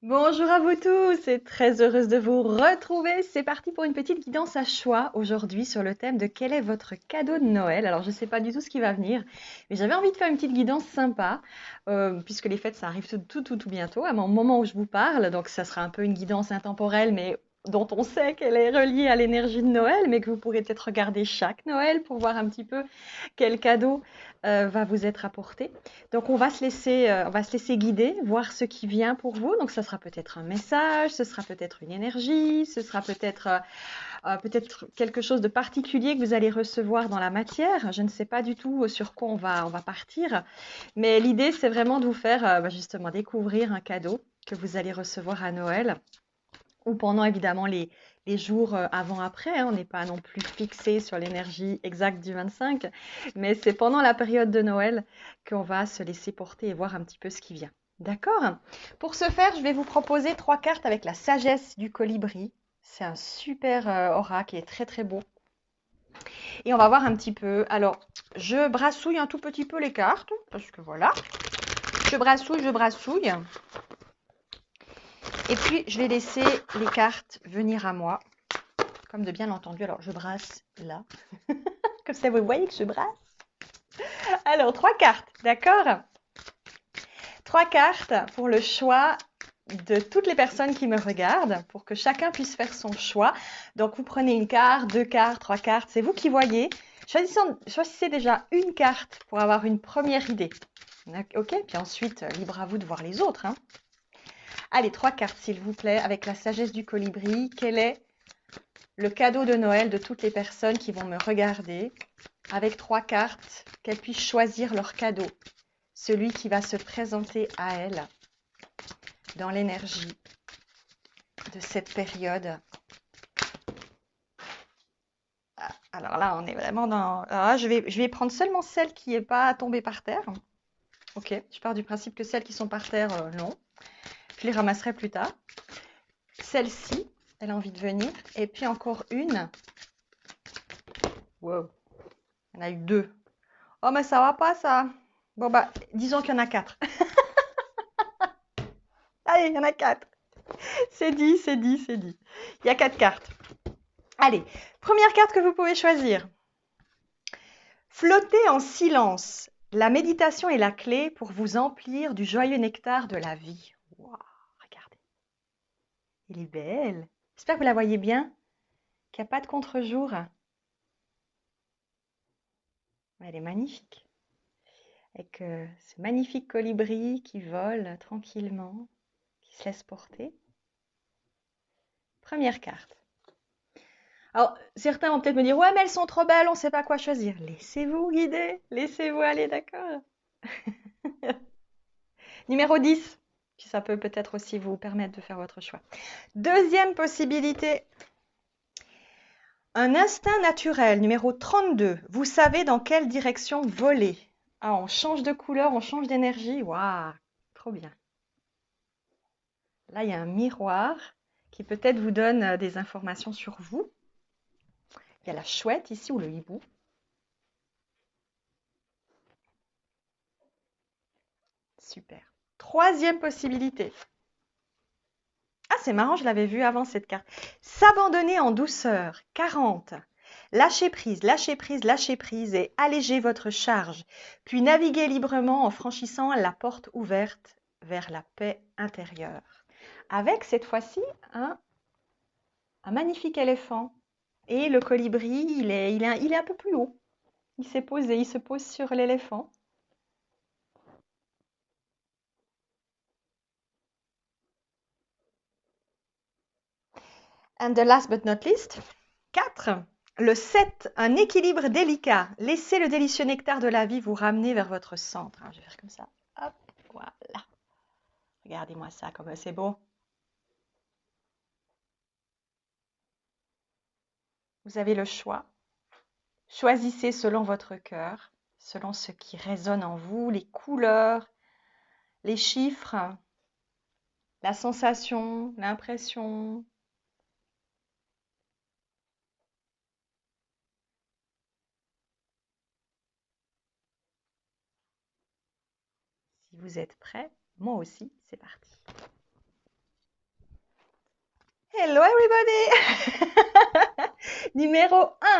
Bonjour à vous tous et très heureuse de vous retrouver. C'est parti pour une petite guidance à choix aujourd'hui sur le thème de quel est votre cadeau de Noël. Alors je ne sais pas du tout ce qui va venir, mais j'avais envie de faire une petite guidance sympa puisque les fêtes ça arrive tout bientôt, à mon moment où je vous parle. Donc ça sera un peu une guidance intemporelle, mais dont on sait qu'elle est reliée à l'énergie de Noël, mais que vous pourrez peut-être regarder chaque Noël pour voir un petit peu quel cadeau va vous être apporté. Donc on va se laisser guider, voir ce qui vient pour vous. Donc ça sera peut-être un message, ce sera peut-être une énergie, ce sera peut-être quelque chose de particulier que vous allez recevoir dans la matière. Je ne sais pas du tout sur quoi on va partir, mais l'idée c'est vraiment de vous faire justement découvrir un cadeau que vous allez recevoir à Noël ou pendant évidemment les jours avant-après. Hein. On n'est pas non plus fixé sur l'énergie exacte du 25, mais c'est pendant la période de Noël qu'on va se laisser porter et voir un petit peu ce qui vient. D'accord? Pour ce faire, je vais vous proposer 3 cartes avec la sagesse du colibri. C'est un super oracle qui est très très beau. Et on va voir un petit peu. Alors, je brassouille un tout petit peu les cartes, parce que voilà. Je brassouille. Et puis, je vais laisser les cartes venir à moi. Comme de bien entendu, alors je brasse là. Comme ça, vous voyez que je brasse. Alors, 3 cartes, d'accord? 3 cartes pour le choix de toutes les personnes qui me regardent, pour que chacun puisse faire son choix. Donc, vous prenez une carte, 2 cartes, 3 cartes, c'est vous qui voyez. Choisissez déjà une carte pour avoir une première idée. Ok? Puis ensuite, libre à vous de voir les autres. Hein. Allez, 3 cartes, s'il vous plaît, avec la sagesse du colibri. Quel est le cadeau de Noël de toutes les personnes qui vont me regarder, avec 3 cartes, qu'elles puissent choisir leur cadeau, celui qui va se présenter à elles dans l'énergie de cette période. Alors là, on est vraiment dans... Alors là, je vais prendre seulement celle qui n'est pas tombée par terre. Ok, je pars du principe que celles qui sont par terre, non. Je les ramasserai plus tard. Celle-ci, elle a envie de venir. Et puis encore une. Wow, il y en a eu 2. Oh, mais ça va pas, ça. Bon, bah, disons qu'il y en a 4. Allez, il y en a 4. C'est dit, c'est dit, c'est dit. Il y a 4 cartes. Allez, première carte que vous pouvez choisir. Flottez en silence. La méditation est la clé pour vous emplir du joyeux nectar de la vie. Waouh, regardez. Elle est belle. J'espère que vous la voyez bien, qu'il n'y a pas de contre-jour. Elle est magnifique. Avec ce magnifique colibri qui vole tranquillement, qui se laisse porter. Première carte. Alors, certains vont peut-être me dire, ouais, mais elles sont trop belles, on ne sait pas quoi choisir. Laissez-vous guider, laissez-vous aller, d'accord? Numéro 10, puis ça peut peut-être aussi vous permettre de faire votre choix. Deuxième possibilité, un instinct naturel, numéro 32. Vous savez dans quelle direction voler. Ah, on change de couleur, on change d'énergie. Waouh, trop bien. Là, il y a un miroir qui peut-être vous donne des informations sur vous. Il y a la chouette ici ou le hibou. Super. Troisième possibilité. Ah, c'est marrant, je l'avais vu avant cette carte. S'abandonner en douceur. 40. Lâchez prise, lâchez prise, lâchez prise et allégez votre charge. Puis naviguez librement en franchissant la porte ouverte vers la paix intérieure. Avec cette fois-ci un magnifique éléphant. Et le colibri, il est un peu plus haut. Il s'est posé, il se pose sur l'éléphant. And the last but not least, 4. Le 7, un équilibre délicat. Laissez le délicieux nectar de la vie vous ramener vers votre centre. Je vais faire comme ça. Hop, voilà. Regardez-moi ça, comme c'est beau. Vous avez le choix. Choisissez selon votre cœur, selon ce qui résonne en vous, les couleurs, les chiffres, la sensation, l'impression. Si vous êtes prêts, moi aussi, c'est parti. Hello everybody!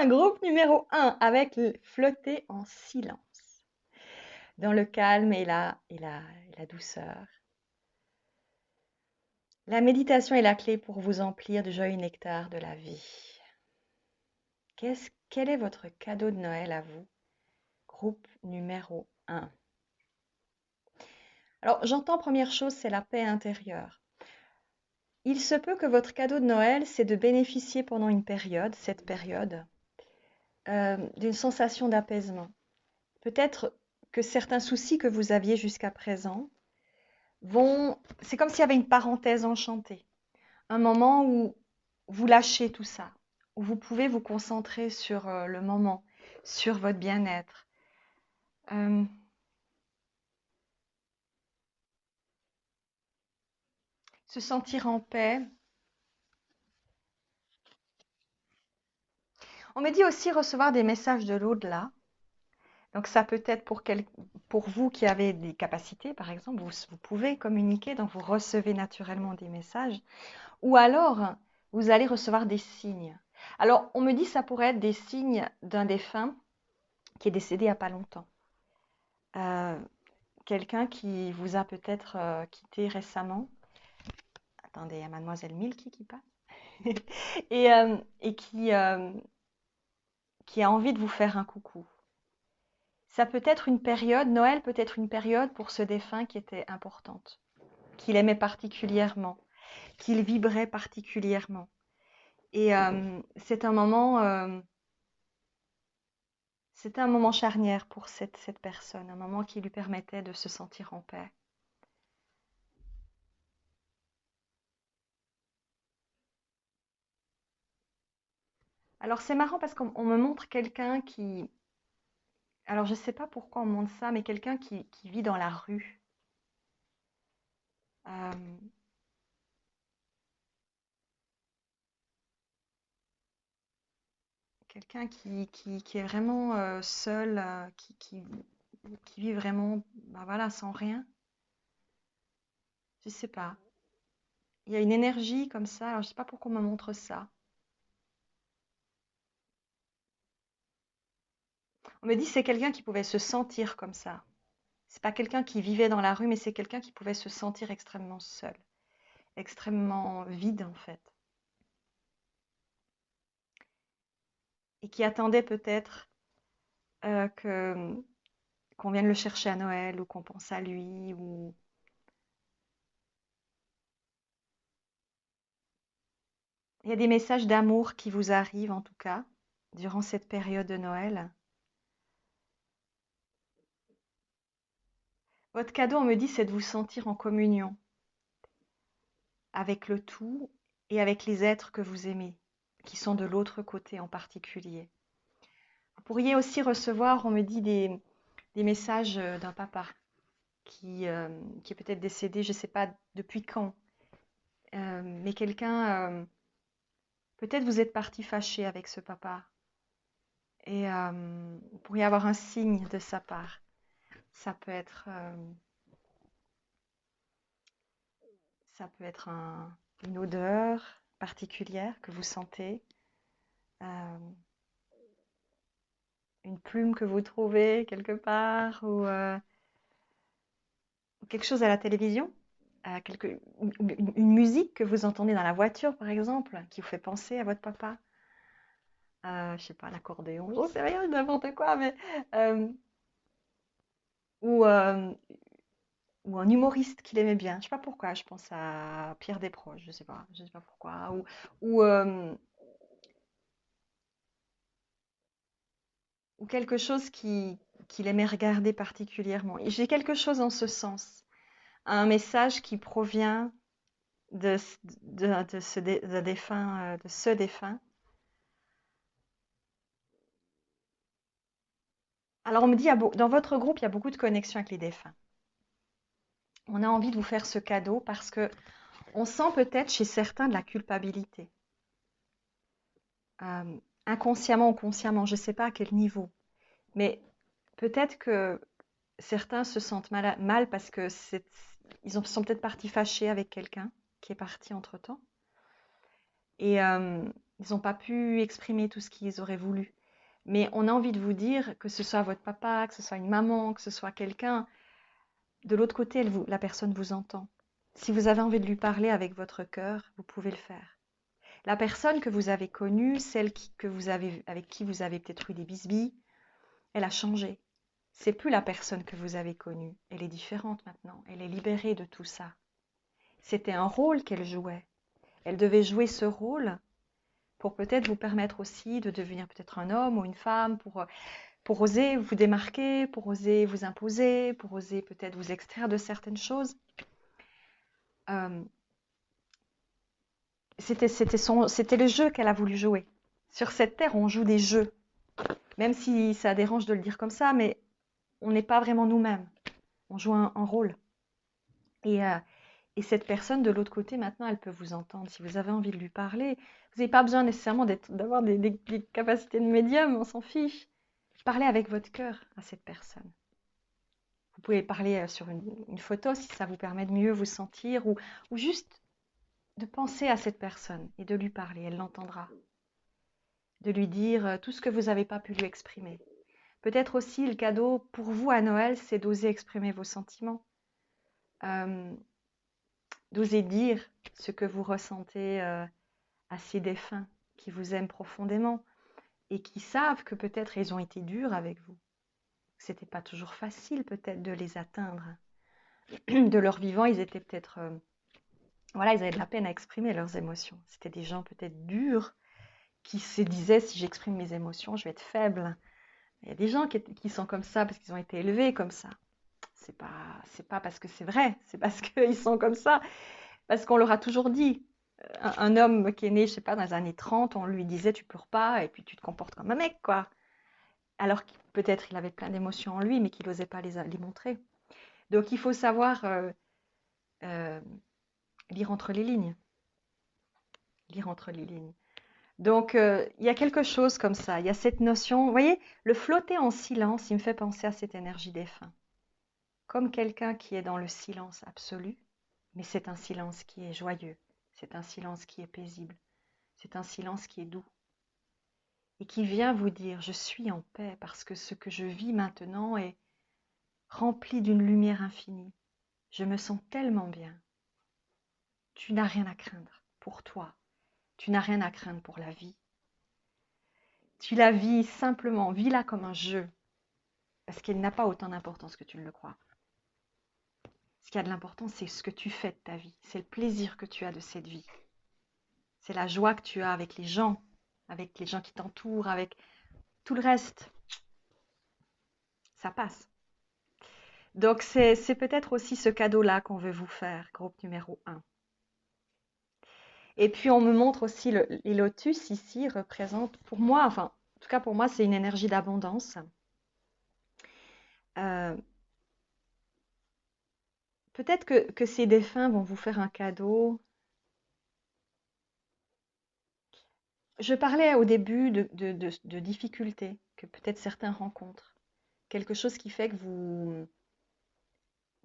Groupe numéro un, avec flotter en silence, dans le calme et la douceur. La méditation est la clé pour vous emplir du joyeux nectar de la vie. Quel est votre cadeau de Noël à vous? Groupe numéro un. Alors, j'entends première chose, c'est la paix intérieure. Il se peut que votre cadeau de Noël, c'est de bénéficier pendant cette période, d'une sensation d'apaisement. Peut-être que certains soucis que vous aviez jusqu'à présent c'est comme s'il y avait une parenthèse enchantée, un moment où vous lâchez tout ça, où vous pouvez vous concentrer sur le moment, sur votre bien-être. Euh, Se sentir en paix. On me dit aussi recevoir des messages de l'au-delà. Donc ça peut être pour vous qui avez des capacités, par exemple, vous pouvez communiquer, donc vous recevez naturellement des messages. Ou alors, vous allez recevoir des signes. Alors, on me dit que ça pourrait être des signes d'un défunt qui est décédé il n'y a pas longtemps. Euh, Quelqu'un qui vous a peut-être quitté récemment. Attendez, il y a Mademoiselle Milky qui passe. et qui a envie de vous faire un coucou. Ça peut être une période, Noël peut être une période pour ce défunt qui était importante, qu'il aimait particulièrement, qu'il vibrait particulièrement. Et c'était un moment charnière pour cette personne, un moment qui lui permettait de se sentir en paix. Alors c'est marrant parce qu'on me montre quelqu'un qui, alors je ne sais pas pourquoi on me montre ça, mais quelqu'un qui vit dans la rue. Euh, Quelqu'un qui est vraiment seul, qui vit vraiment, bah voilà, sans rien. Je ne sais pas. Il y a une énergie comme ça, alors je ne sais pas pourquoi on me montre ça. On me dit que c'est quelqu'un qui pouvait se sentir comme ça. C'est pas quelqu'un qui vivait dans la rue, mais c'est quelqu'un qui pouvait se sentir extrêmement seul, extrêmement vide en fait, et qui attendait peut-être que qu'on vienne le chercher à Noël ou qu'on pense à lui. Ou il y a des messages d'amour qui vous arrivent en tout cas durant cette période de Noël. Votre cadeau, on me dit, c'est de vous sentir en communion avec le tout et avec les êtres que vous aimez, qui sont de l'autre côté en particulier. Vous pourriez aussi recevoir, on me dit, des messages d'un papa qui est peut-être décédé, je ne sais pas depuis quand, mais peut-être vous êtes parti fâché avec ce papa et vous pourriez avoir un signe de sa part. Ça peut être, ça peut être une odeur particulière que vous sentez, euh, une plume que vous trouvez quelque part ou quelque chose à la télévision, une musique que vous entendez dans la voiture par exemple, qui vous fait penser à votre papa. Je sais pas, l'accordéon, j'en sais rien, n'importe quoi, mais euh, ou, euh, ou un humoriste qu'il aimait bien. Je sais pas pourquoi, je pense à Pierre Desproges, je sais pas pourquoi, ou quelque chose qu'il aimait regarder particulièrement. Et j'ai quelque chose en ce sens, un message qui provient de, de défunt, de ce défunt. Alors on me dit, dans votre groupe, il y a beaucoup de connexions avec les défunts. On a envie de vous faire ce cadeau parce que on sent peut-être chez certains de la culpabilité. Inconsciemment ou consciemment, je ne sais pas à quel niveau. Mais peut-être que certains se sentent mal parce que sont peut-être partis fâchés avec quelqu'un qui est parti entre-temps. et ils n'ont pas pu exprimer tout ce qu'ils auraient voulu. Mais on a envie de vous dire, que ce soit votre papa, que ce soit une maman, que ce soit quelqu'un, de l'autre côté, la personne vous entend. Si vous avez envie de lui parler avec votre cœur, vous pouvez le faire. La personne que vous avez connue, avec qui vous avez peut-être eu des bisbilles, elle a changé. C'est plus la personne que vous avez connue. Elle est différente maintenant. Elle est libérée de tout ça. C'était un rôle qu'elle jouait. Elle devait jouer ce rôle pour peut-être vous permettre aussi de devenir peut-être un homme ou une femme, pour oser vous démarquer, pour oser vous imposer, pour oser peut-être vous extraire de certaines choses. Euh, c'était le jeu qu'elle a voulu jouer. Sur cette terre, on joue des jeux. Même si ça dérange de le dire comme ça, mais on n'est pas vraiment nous-mêmes. On joue un rôle. Et, euh, et cette personne de l'autre côté, maintenant, elle peut vous entendre. Si vous avez envie de lui parler, vous n'avez pas besoin nécessairement d'avoir des capacités de médium, on s'en fiche. Parlez avec votre cœur à cette personne. Vous pouvez parler sur une photo si ça vous permet de mieux vous sentir, ou juste de penser à cette personne et de lui parler, elle l'entendra. De lui dire tout ce que vous n'avez pas pu lui exprimer. Peut-être aussi le cadeau pour vous à Noël, c'est d'oser exprimer vos sentiments. D'oser dire ce que vous ressentez à ces défunts qui vous aiment profondément et qui savent que peut-être ils ont été durs avec vous. C'était pas toujours facile peut-être de les atteindre. De leur vivant, ils étaient peut-être... voilà, ils avaient de la peine à exprimer leurs émotions. C'était des gens peut-être durs qui se disaient, si j'exprime mes émotions, je vais être faible. Il y a des gens qui sont comme ça parce qu'ils ont été élevés comme ça. C'est pas parce que c'est vrai, c'est parce qu'ils sont comme ça. Parce qu'on leur a toujours dit. Un homme qui est né, je sais pas, dans les années 30, on lui disait tu pleures pas et puis tu te comportes comme un mec, quoi. Alors que peut-être il avait plein d'émotions en lui, mais qu'il n'osait pas les montrer. Donc il faut savoir euh, lire entre les lignes. Lire entre les lignes. Donc il y a quelque chose comme ça. Il y a cette notion, vous voyez, le flotter en silence, il me fait penser à cette énergie défunt. Comme quelqu'un qui est dans le silence absolu, mais c'est un silence qui est joyeux. C'est un silence qui est paisible. C'est un silence qui est doux. Et qui vient vous dire, je suis en paix parce que ce que je vis maintenant est rempli d'une lumière infinie. Je me sens tellement bien. Tu n'as rien à craindre pour toi. Tu n'as rien à craindre pour la vie. Tu la vis simplement, vis-la comme un jeu, parce qu'elle n'a pas autant d'importance que tu ne le crois. Ce qui a de l'importance, c'est ce que tu fais de ta vie. C'est le plaisir que tu as de cette vie. C'est la joie que tu as avec les gens qui t'entourent, avec tout le reste. Ça passe. Donc c'est peut-être aussi ce cadeau-là qu'on veut vous faire, groupe numéro 1. Et puis on me montre aussi les lotus ici représentent pour moi, enfin en tout cas pour moi c'est une énergie d'abondance. Euh, Peut-être que ces défunts vont vous faire un cadeau. Je parlais au début de difficultés que peut-être certains rencontrent. Quelque chose qui fait que vous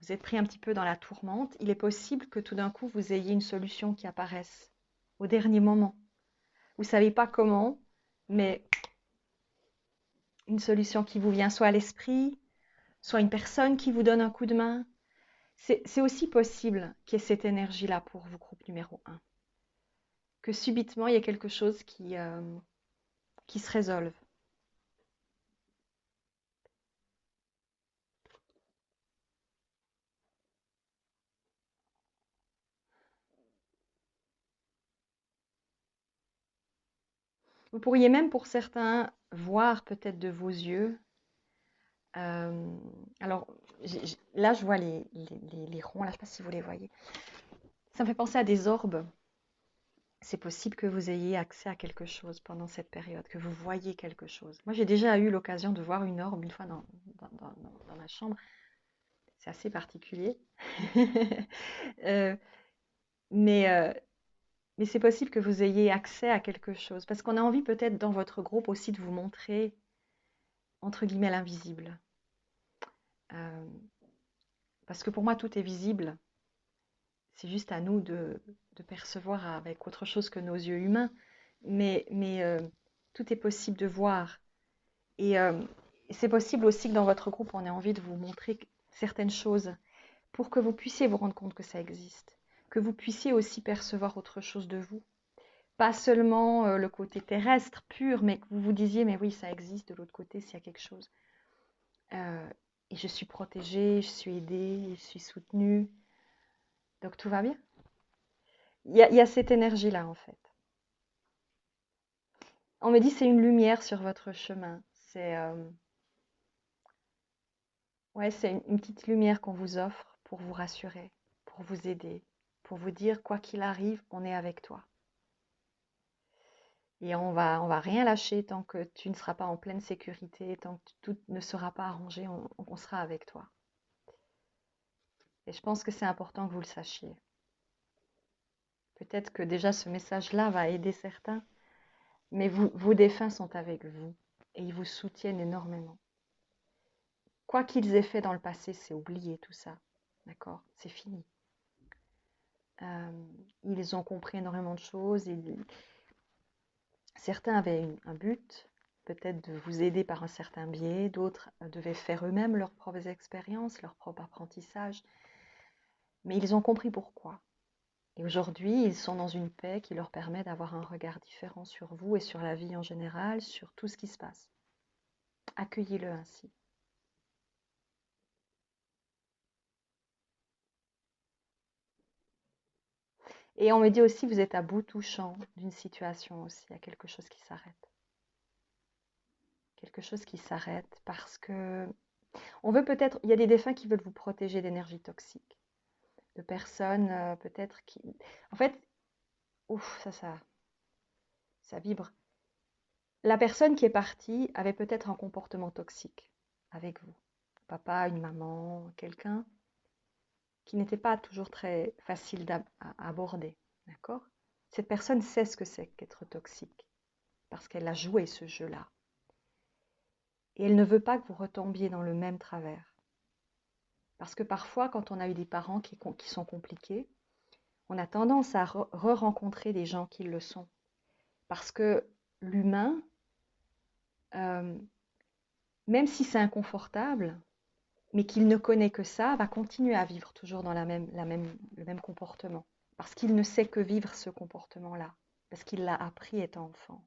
êtes pris un petit peu dans la tourmente. Il est possible que tout d'un coup vous ayez une solution qui apparaisse au dernier moment. Vous ne savez pas comment, mais une solution qui vous vient soit à l'esprit, soit une personne qui vous donne un coup de main. C'est aussi possible qu'il y ait cette énergie-là pour vous, groupe numéro 1. Que subitement, il y ait quelque chose qui se résolve. Vous pourriez même, pour certains, voir peut-être de vos yeux. Euh, alors, là, je vois les ronds, là, je ne sais pas si vous les voyez. Ça me fait penser à des orbes. C'est possible que vous ayez accès à quelque chose pendant cette période, que vous voyez quelque chose. Moi, j'ai déjà eu l'occasion de voir une orbe une fois dans ma chambre. C'est assez particulier. Euh, mais mais c'est possible que vous ayez accès à quelque chose. Parce qu'on a envie peut-être dans votre groupe aussi de vous montrer, entre guillemets, l'invisible. Euh, parce que pour moi, tout est visible. c'est juste à nous de percevoir avec autre chose que nos yeux humains. Mais tout est possible de voir. Et c'est possible aussi que dans votre groupe, on ait envie de vous montrer certaines choses pour que vous puissiez vous rendre compte que ça existe, que vous puissiez aussi percevoir autre chose de vous. Pas seulement le côté terrestre pur, mais que vous vous disiez, mais oui, ça existe de l'autre côté s'il y a quelque chose. Euh, et je suis protégée, je suis aidée, je suis soutenue. Donc tout va bien. Il y a cette énergie-là, en fait. On me dit c'est une lumière sur votre chemin. C'est une petite lumière qu'on vous offre pour vous rassurer, pour vous aider, pour vous dire quoi qu'il arrive, on est avec toi. Et on va rien lâcher tant que tu ne seras pas en pleine sécurité, tant que tout ne sera pas arrangé, on sera avec toi. Et je pense que c'est important que vous le sachiez. Peut-être que déjà ce message-là va aider certains, mais vos défunts sont avec vous et ils vous soutiennent énormément. Quoi qu'ils aient fait dans le passé, c'est oublié tout ça. D'accord? C'est fini. Ils ont compris énormément de choses. Certains avaient un but, peut-être de vous aider par un certain biais. D'autres devaient faire eux-mêmes leurs propres expériences, leur propre apprentissage. Mais ils ont compris pourquoi. Et aujourd'hui, ils sont dans une paix qui leur permet d'avoir un regard différent sur vous et sur la vie en général, sur tout ce qui se passe. Accueillez-le ainsi. Et on me dit aussi, vous êtes à bout touchant d'une situation aussi, il y a quelque chose qui s'arrête. Quelque chose qui s'arrête parce que on veut peut-être, il y a des défunts qui veulent vous protéger d'énergie toxique, de personnes peut-être qui, en fait, ouf, ça vibre. La personne qui est partie avait peut-être un comportement toxique avec vous, papa, une maman, quelqu'un qui n'était pas toujours très facile à aborder, d'accord? Cette personne sait ce que c'est qu'être toxique parce qu'elle a joué ce jeu-là. Et elle ne veut pas que vous retombiez dans le même travers. Parce que parfois, quand on a eu des parents qui sont compliqués, on a tendance à re-rencontrer des gens qui le sont. Parce que l'humain, euh, même si c'est inconfortable, mais qu'il ne connaît que ça, va continuer à vivre toujours dans le même comportement. Parce qu'il ne sait que vivre ce comportement-là. Parce qu'il l'a appris étant enfant.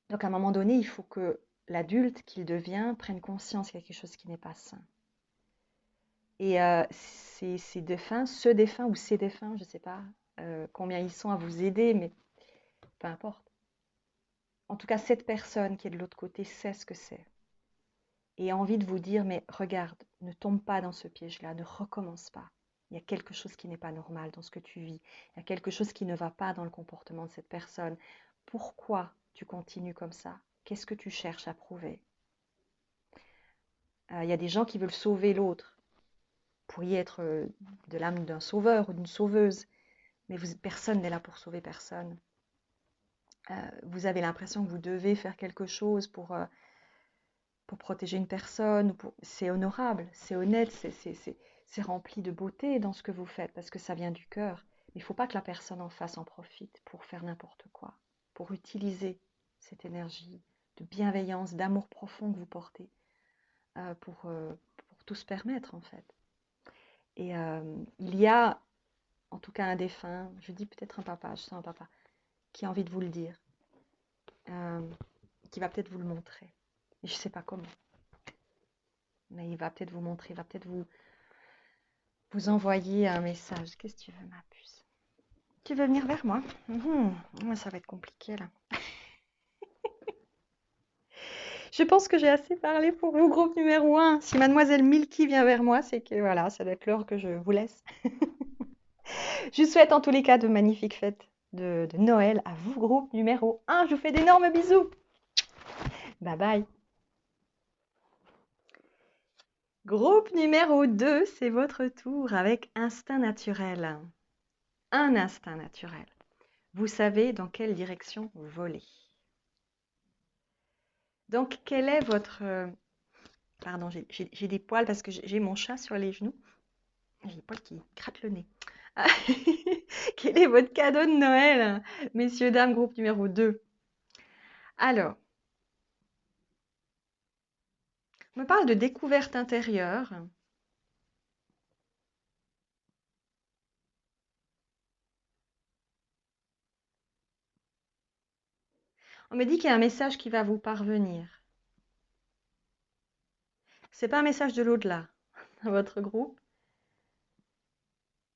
Donc à un moment donné, il faut que l'adulte qu'il devient prenne conscience qu'il y a quelque chose qui n'est pas sain. Et ces défunts, ce défunt ou ces défunts, je ne sais pas combien ils sont à vous aider, mais peu importe. En tout cas, cette personne qui est de l'autre côté sait ce que c'est. Et a envie de vous dire, mais regarde, ne tombe pas dans ce piège-là, ne recommence pas. Il y a quelque chose qui n'est pas normal dans ce que tu vis. Il y a quelque chose qui ne va pas dans le comportement de cette personne. Pourquoi tu continues comme ça? Qu'est-ce que tu cherches à prouver? Il y a des gens qui veulent sauver l'autre. Vous pourriez être de l'âme d'un sauveur ou d'une sauveuse, mais personne n'est là pour sauver personne. Vous avez l'impression que vous devez faire quelque chose pour protéger une personne. C'est honorable, c'est honnête, c'est rempli de beauté dans ce que vous faites parce que ça vient du cœur. Mais il ne faut pas que la personne en face en profite pour faire n'importe quoi, pour utiliser cette énergie de bienveillance, d'amour profond que vous portez pour tout se permettre en fait. Et il y a en tout cas un défunt, je dis peut-être un papa, je sens un papa, qui a envie de vous le dire, qui va peut-être vous le montrer. Je ne sais pas comment, mais il va peut-être vous montrer, il va peut-être vous envoyer un message. Qu'est-ce que tu veux, ma puce? Tu veux venir vers moi? Ça va être compliqué là. Je pense que j'ai assez parlé pour vous, groupe numéro 1. Si mademoiselle Milky vient vers moi, c'est que voilà, ça doit être l'heure que je vous laisse. Je vous souhaite en tous les cas de magnifiques fêtes de Noël à vous, groupe numéro 1. Je vous fais d'énormes bisous. Bye bye. Groupe numéro 2, c'est votre tour avec instinct naturel. Un instinct naturel. Vous savez dans quelle direction voler. Donc, quel est votre... Pardon, j'ai des poils parce que j'ai mon chat sur les genoux. J'ai Paul qui gratte le nez. Ah, quel est votre cadeau de Noël, messieurs, dames, groupe numéro 2? Alors, on me parle de découverte intérieure. On me dit qu'il y a un message qui va vous parvenir. C'est pas un message de l'au-delà à votre groupe.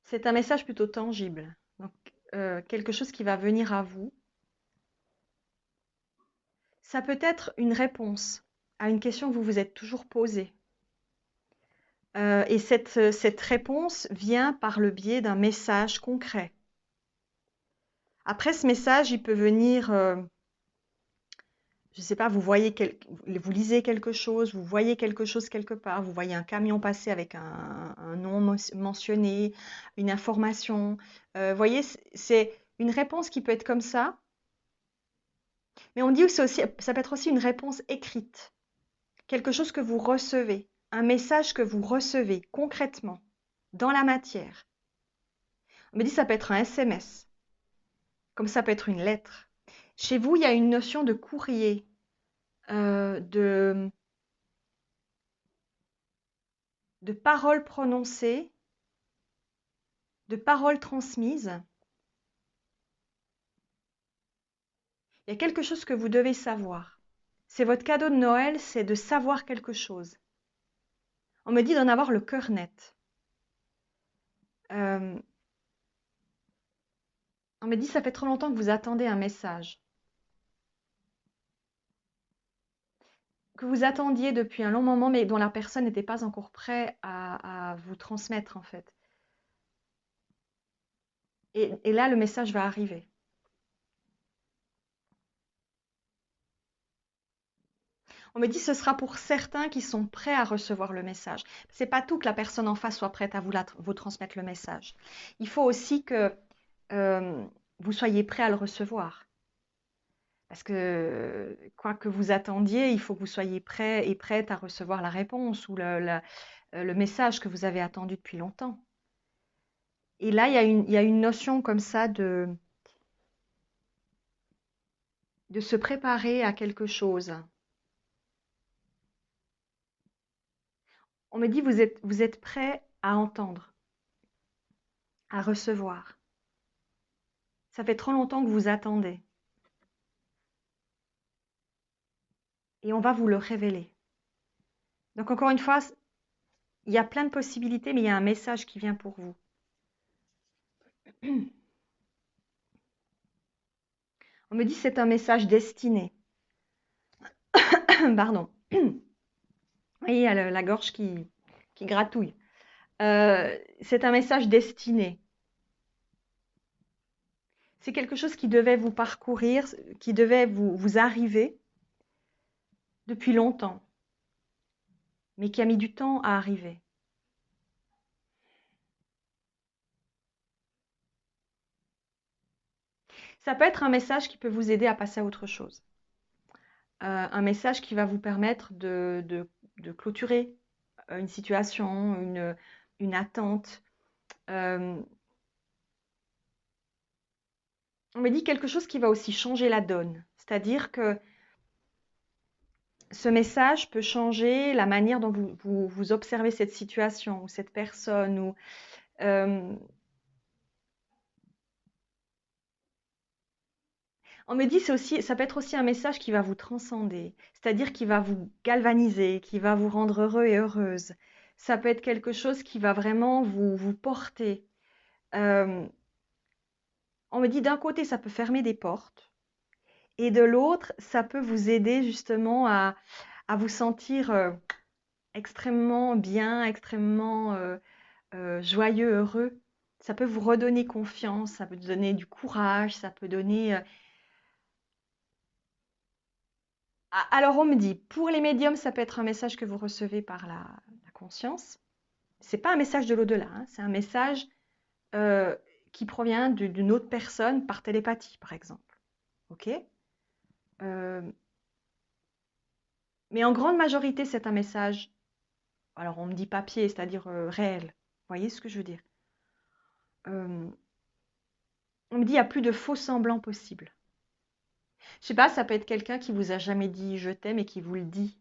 C'est un message plutôt tangible. Donc, quelque chose qui va venir à vous. Ça peut être une réponse à une question que vous vous êtes toujours posée. Et cette réponse vient par le biais d'un message concret. Après, ce message, il peut venir, je ne sais pas, vous lisez quelque chose, vous voyez quelque chose quelque part, vous voyez un camion passer avec un nom mentionné, une information. Vous voyez, c'est une réponse qui peut être comme ça, mais on dit que ça peut être aussi une réponse écrite, quelque chose que vous recevez, un message que vous recevez concrètement, dans la matière. On me dit que ça peut être un SMS, comme ça peut être une lettre. Chez vous, il y a une notion de courrier, de paroles prononcées, de paroles transmises. Il y a quelque chose que vous devez savoir. C'est votre cadeau de Noël, c'est de savoir quelque chose. On me dit d'en avoir le cœur net. On me dit ça fait trop longtemps que vous attendez un message. Que vous attendiez depuis un long moment, mais dont la personne n'était pas encore prête à vous transmettre en fait. Et là, le message va arriver. On me dit ce sera pour certains qui sont prêts à recevoir le message. C'est pas tout que la personne en face soit prête à vous transmettre le message. Il faut aussi que vous soyez prêt à le recevoir. Parce que quoi que vous attendiez, il faut que vous soyez prêt et prête à recevoir la réponse ou le message que vous avez attendu depuis longtemps. Et là, il y a une notion comme ça de se préparer à quelque chose. On me dit vous êtes prêt à entendre, à recevoir. Ça fait trop longtemps que vous attendez. Et on va vous le révéler. Donc encore une fois, il y a plein de possibilités, mais il y a un message qui vient pour vous. On me dit c'est un message destiné. Pardon. Oui, il y a la gorge qui gratouille. C'est un message destiné. C'est quelque chose qui devait vous parcourir, qui devait vous arriver depuis longtemps, mais qui a mis du temps à arriver. Ça peut être un message qui peut vous aider à passer à autre chose. Un message qui va vous permettre de clôturer une situation, une attente. On me dit quelque chose qui va aussi changer la donne. C'est-à-dire que ce message peut changer la manière dont vous observez cette situation ou cette personne. Ou, on me dit ça peut être aussi un message qui va vous transcender, c'est-à-dire qui va vous galvaniser, qui va vous rendre heureux et heureuse. Ça peut être quelque chose qui va vraiment vous porter. Euh, on me dit d'un côté, ça peut fermer des portes, et de l'autre, ça peut vous aider justement à vous sentir extrêmement bien, extrêmement joyeux, heureux. Ça peut vous redonner confiance, ça peut donner du courage, ça peut donner... Alors on me dit, pour les médiums, ça peut être un message que vous recevez par la conscience. C'est pas un message de l'au-delà, hein, c'est un message euh, qui provient d'une autre personne par télépathie, par exemple. Ok. Euh, mais en grande majorité, c'est un message, alors on me dit papier, c'est-à-dire réel. voyez ce que je veux dire? Euh, on me dit, il n'y a plus de faux semblants possibles. Je sais pas, ça peut être quelqu'un qui vous a jamais dit je t'aime et qui vous le dit.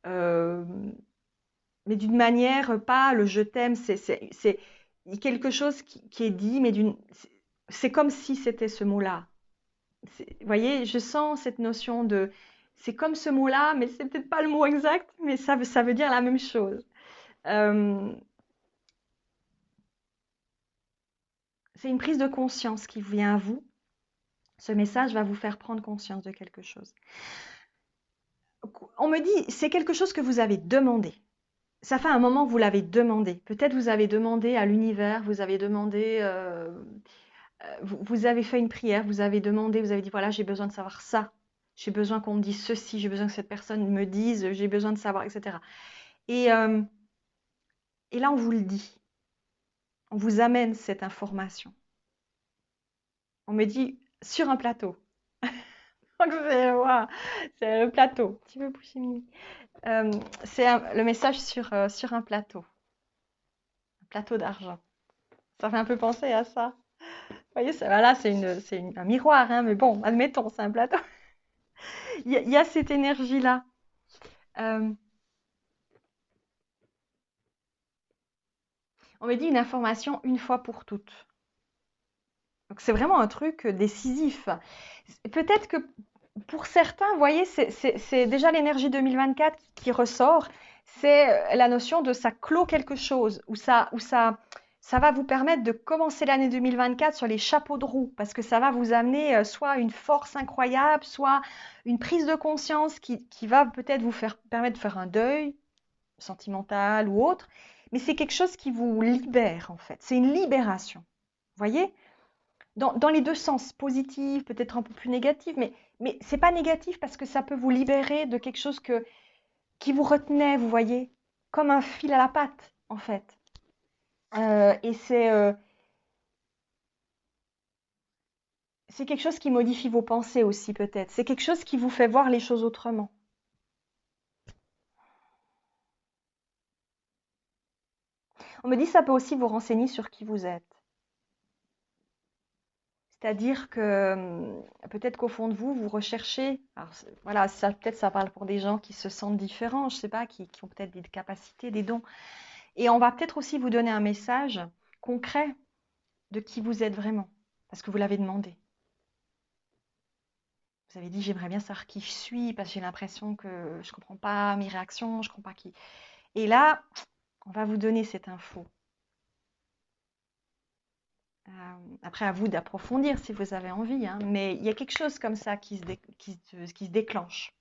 Euh, mais d'une manière, pas le je t'aime, c'est quelque chose qui est dit, mais c'est comme si c'était ce mot-là. Vous voyez, je sens cette notion de, c'est comme ce mot-là, mais c'est peut-être pas le mot exact, mais ça veut dire la même chose. Euh, c'est une prise de conscience qui vient à vous. Ce message va vous faire prendre conscience de quelque chose. On me dit, c'est quelque chose que vous avez demandé. Ça fait un moment que vous l'avez demandé. Peut-être vous avez demandé à l'univers, vous avez demandé, vous avez fait une prière, vous avez demandé, vous avez dit, voilà, j'ai besoin de savoir ça. J'ai besoin qu'on me dise ceci, j'ai besoin que cette personne me dise, j'ai besoin de savoir, etc. Et, euh, et là, on vous le dit. On vous amène cette information. On me dit, sur un plateau. Donc waouh, c'est le plateau. Tu veux pousser Mimi. Le message sur un plateau. Un plateau d'argent. Ça fait un peu penser à ça. Vous voyez, voilà, un miroir, hein, mais bon, admettons, c'est un plateau. Il y a cette énergie-là. Euh, on me dit une information une fois pour toutes. Donc c'est vraiment un truc décisif. Peut-être que pour certains, vous voyez, c'est déjà l'énergie 2024 qui ressort. C'est la notion de ça clôt quelque chose, ou ça va vous permettre de commencer l'année 2024 sur les chapeaux de roue, parce que ça va vous amener soit une force incroyable, soit une prise de conscience qui va peut-être vous permettre de faire un deuil sentimental ou autre, mais c'est quelque chose qui vous libère en fait. C'est une libération. Vous voyez? Dans les deux sens, positif, peut-être un peu plus négatif, mais c'est pas négatif parce que ça peut vous libérer de quelque chose qui vous retenait, vous voyez, comme un fil à la patte, en fait. Et c'est quelque chose qui modifie vos pensées aussi, peut-être. C'est quelque chose qui vous fait voir les choses autrement. On me dit ça peut aussi vous renseigner sur qui vous êtes. C'est-à-dire que peut-être qu'au fond de vous, vous recherchez, alors voilà, ça peut-être ça parle pour des gens qui se sentent différents, je sais pas, qui ont peut-être des capacités, des dons. Et on va peut-être aussi vous donner un message concret de qui vous êtes vraiment, parce que vous l'avez demandé. Vous avez dit, j'aimerais bien savoir qui je suis, parce que j'ai l'impression que je ne comprends pas mes réactions, je ne comprends pas qui. Et là, on va vous donner cette info. Après, à vous d'approfondir si vous avez envie, hein, mais il y a quelque chose comme ça qui se déclenche.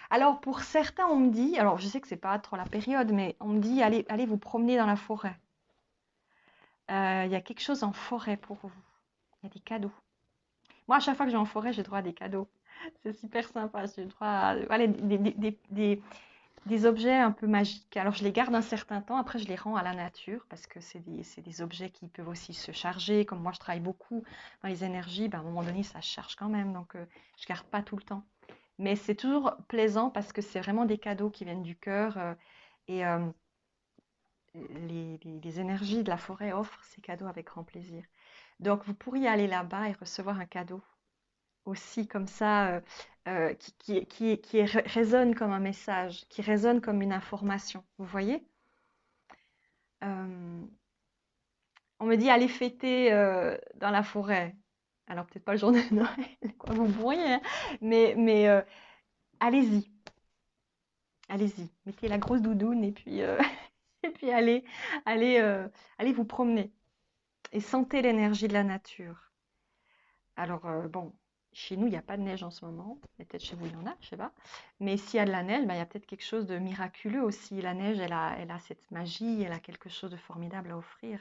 Alors, pour certains, on me dit, alors je sais que c'est pas trop la période, mais on me dit, allez vous promener dans la forêt. Il y a quelque chose en forêt pour vous. Il y a des cadeaux. Moi, à chaque fois que je vais en forêt, j'ai droit à des cadeaux. C'est super sympa. J'ai droit à voilà, des objets un peu magiques. Alors, je les garde un certain temps. Après, je les rends à la nature parce que c'est des objets qui peuvent aussi se charger. Comme moi, je travaille beaucoup dans les énergies, ben, à un moment donné, ça se charge quand même. Donc, je ne garde pas tout le temps. Mais c'est toujours plaisant parce que c'est vraiment des cadeaux qui viennent du cœur. Et les énergies de la forêt offrent ces cadeaux avec grand plaisir. Donc, vous pourriez aller là-bas et recevoir un cadeau aussi comme ça, résonne comme un message, qui résonne comme une information. Vous voyez? Euh, on me dit allez fêter dans la forêt. Alors peut-être pas le jour de Noël, quoi, vous pourriez, hein, mais allez-y, allez-y. Mettez la grosse doudoune et puis, et puis allez, allez vous promener et sentez l'énergie de la nature. Alors, bon, chez nous, il n'y a pas de neige en ce moment. Mais peut-être chez vous, il y en a, je sais pas. Mais s'il y a de la neige, ben, il y a peut-être quelque chose de miraculeux aussi. La neige, elle a cette magie, elle a quelque chose de formidable à offrir.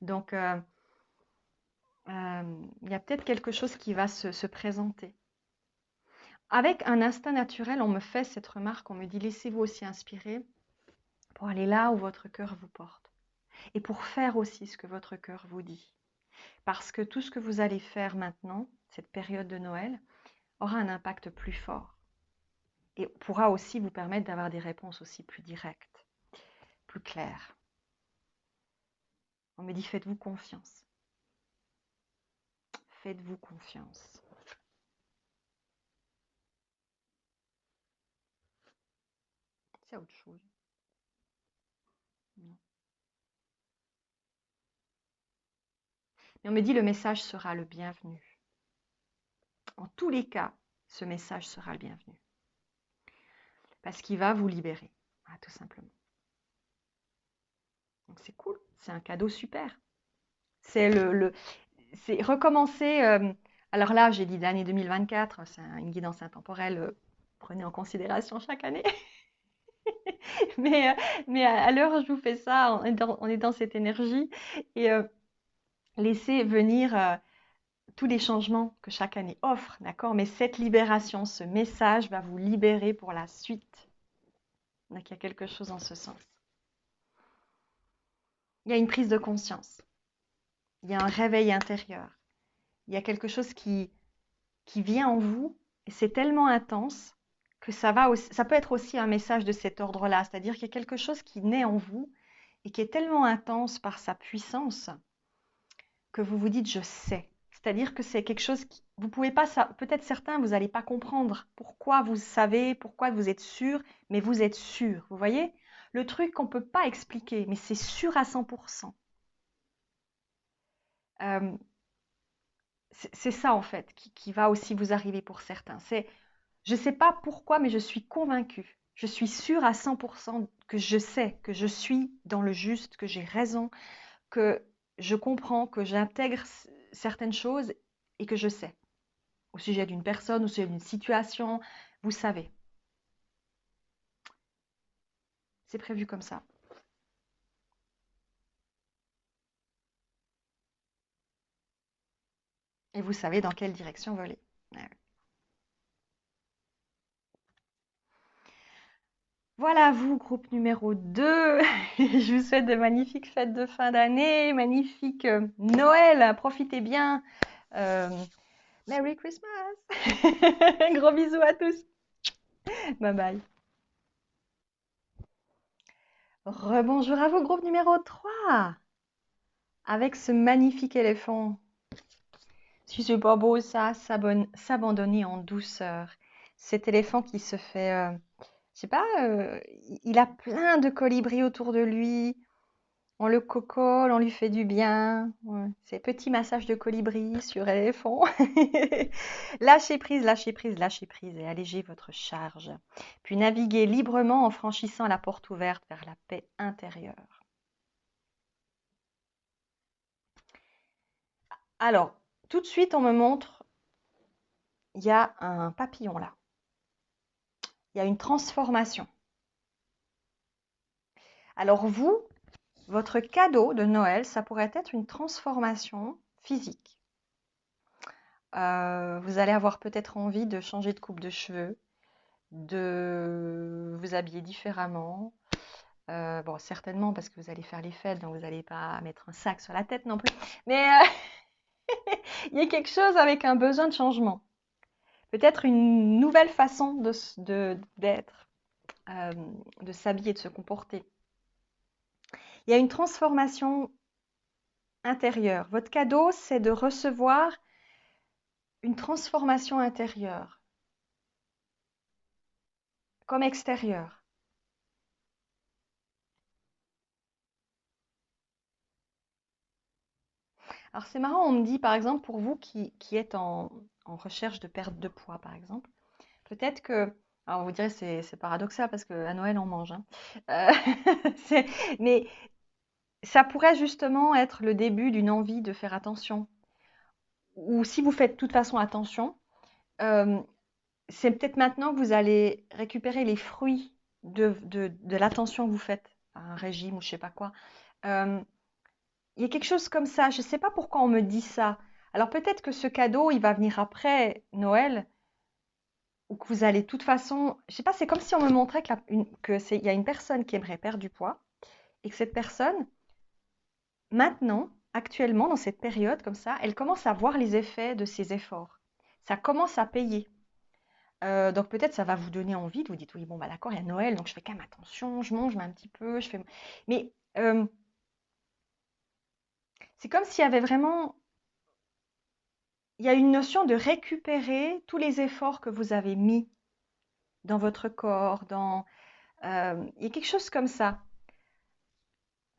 Donc, il y a peut-être quelque chose qui va se présenter. Avec un instinct naturel, on me fait cette remarque, on me dit laissez-vous aussi inspirer pour aller là où votre cœur vous porte. Et pour faire aussi ce que votre cœur vous dit. Parce que tout ce que vous allez faire maintenant, cette période de Noël, aura un impact plus fort et pourra aussi vous permettre d'avoir des réponses aussi plus directes, plus claires. On me dit faites-vous confiance. Faites-vous confiance. C'est autre chose. Non. Mais on me dit le message sera le bienvenu. En tous les cas, ce message sera le bienvenu. Parce qu'il va vous libérer, tout simplement. Donc c'est cool, c'est un cadeau super. C'est c'est recommencer. Alors là, j'ai dit l'année 2024, c'est une guidance intemporelle. Prenez en considération chaque année. mais à l'heure où je vous fais ça, on est dans cette énergie et laissez venir tous les changements que chaque année offre, d'accord? Mais cette libération, ce message va vous libérer pour la suite. Donc il y a quelque chose en ce sens. Il y a une prise de conscience. Il y a un réveil intérieur. Il y a quelque chose qui vient en vous et c'est tellement intense que ça peut être aussi un message de cet ordre-là. C'est-à-dire qu'il y a quelque chose qui naît en vous et qui est tellement intense par sa puissance que vous vous dites je sais. C'est-à-dire que c'est quelque chose qui, vous pouvez pas, peut-être certains, vous n'allez pas comprendre pourquoi vous savez, pourquoi vous êtes sûr, mais vous êtes sûr. Vous voyez? Le truc qu'on ne peut pas expliquer, mais c'est sûr à 100%. C'est ça en fait qui va aussi vous arriver pour certains. Je ne sais pas pourquoi, mais je suis convaincue. Je suis sûre à 100% que je sais, que je suis dans le juste, que j'ai raison, que je comprends, que j'intègre certaines choses et que je sais. Au sujet d'une personne, au sujet d'une situation, vous savez. C'est prévu comme ça. Et vous savez dans quelle direction voler. Ouais. Voilà, vous, groupe numéro 2. Je vous souhaite de magnifiques fêtes de fin d'année, magnifique Noël. Profitez bien. Euh, Merry Christmas. Gros bisous à tous. Bye bye. Rebonjour à vous, groupe numéro 3. Avec ce magnifique éléphant. Si c'est pas beau ça, s'abandonner en douceur. Cet éléphant qui se fait, je sais pas, il a plein de colibris autour de lui. On le cocole, on lui fait du bien. Ouais. C'est petit massage de colibri sur l'éléphant. Lâchez prise, lâchez prise, lâchez prise et allégez votre charge. Puis naviguez librement en franchissant la porte ouverte vers la paix intérieure. Alors, tout de suite, on me montre, il y a un papillon là. Il y a une transformation. Alors vous, votre cadeau de Noël, ça pourrait être une transformation physique. Vous allez avoir peut-être envie de changer de coupe de cheveux, de vous habiller différemment. Bon, certainement parce que vous allez faire les fêtes, donc vous n'allez pas mettre un sac sur la tête non plus. Mais il y a quelque chose avec un besoin de changement. Peut-être une nouvelle façon d'être, de s'habiller, de se comporter. Il y a une transformation intérieure. Votre cadeau, c'est de recevoir une transformation intérieure, comme extérieure. Alors c'est marrant, on me dit par exemple pour vous qui êtes en recherche de perte de poids par exemple, peut-être que, alors vous direz c'est paradoxal parce qu'à Noël on mange, hein. Euh, mais ça pourrait justement être le début d'une envie de faire attention. Ou si vous faites de toute façon attention, euh, c'est peut-être maintenant que vous allez récupérer les fruits de l'attention que vous faites à un régime ou je sais pas quoi. Euh, Il y a quelque chose comme ça. Je ne sais pas pourquoi on me dit ça. Alors peut-être que ce cadeau, il va venir après Noël ou que vous allez de toute façon. Je sais pas. C'est comme si on me montrait il y a une personne qui aimerait perdre du poids et que cette personne, maintenant, actuellement, dans cette période comme ça, elle commence à voir les effets de ses efforts. Ça commence à payer. Donc peut-être ça va vous donner envie de vous dire oui bon bah d'accord il y a Noël donc je fais quand même attention, je mange mais un petit peu, je fais mais C'est comme s'il y avait vraiment, il y a une notion de récupérer tous les efforts que vous avez mis dans votre corps, il y a quelque chose comme ça.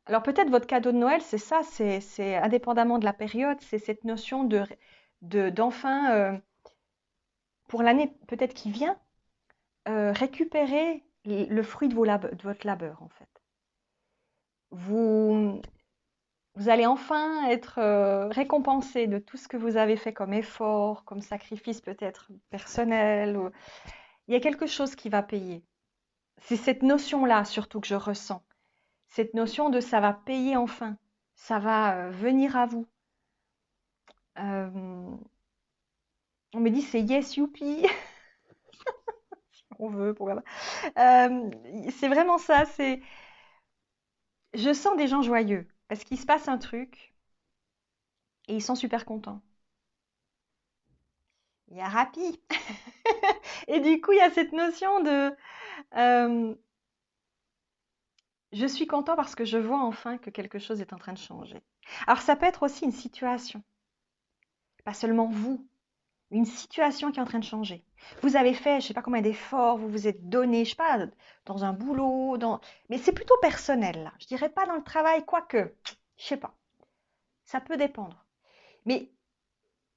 Alors peut-être votre cadeau de Noël, c'est ça, c'est indépendamment de la période, c'est cette notion d'enfin, pour l'année peut-être qui vient, récupérer le fruit de votre labeur, en fait. Vous, vous allez enfin être récompensé de tout ce que vous avez fait comme effort, comme sacrifice peut-être personnel. Il y a quelque chose qui va payer. C'est cette notion-là surtout que je ressens. Cette notion de ça va payer enfin. Ça va venir à vous. Euh, on me dit c'est yes, youpi, si on veut. C'est vraiment ça. Je sens des gens joyeux parce qu'il se passe un truc et ils sont super contents. Il y a Happy. Et du coup, il y a cette notion de euh, je suis content parce que je vois enfin que quelque chose est en train de changer. Alors, ça peut être aussi une situation, pas seulement vous, une situation qui est en train de changer. Vous avez fait, je sais pas combien d'efforts, vous vous êtes donné, je sais pas, dans un boulot, mais c'est plutôt personnel là. Je dirais pas dans le travail, quoique, je sais pas. Ça peut dépendre. Mais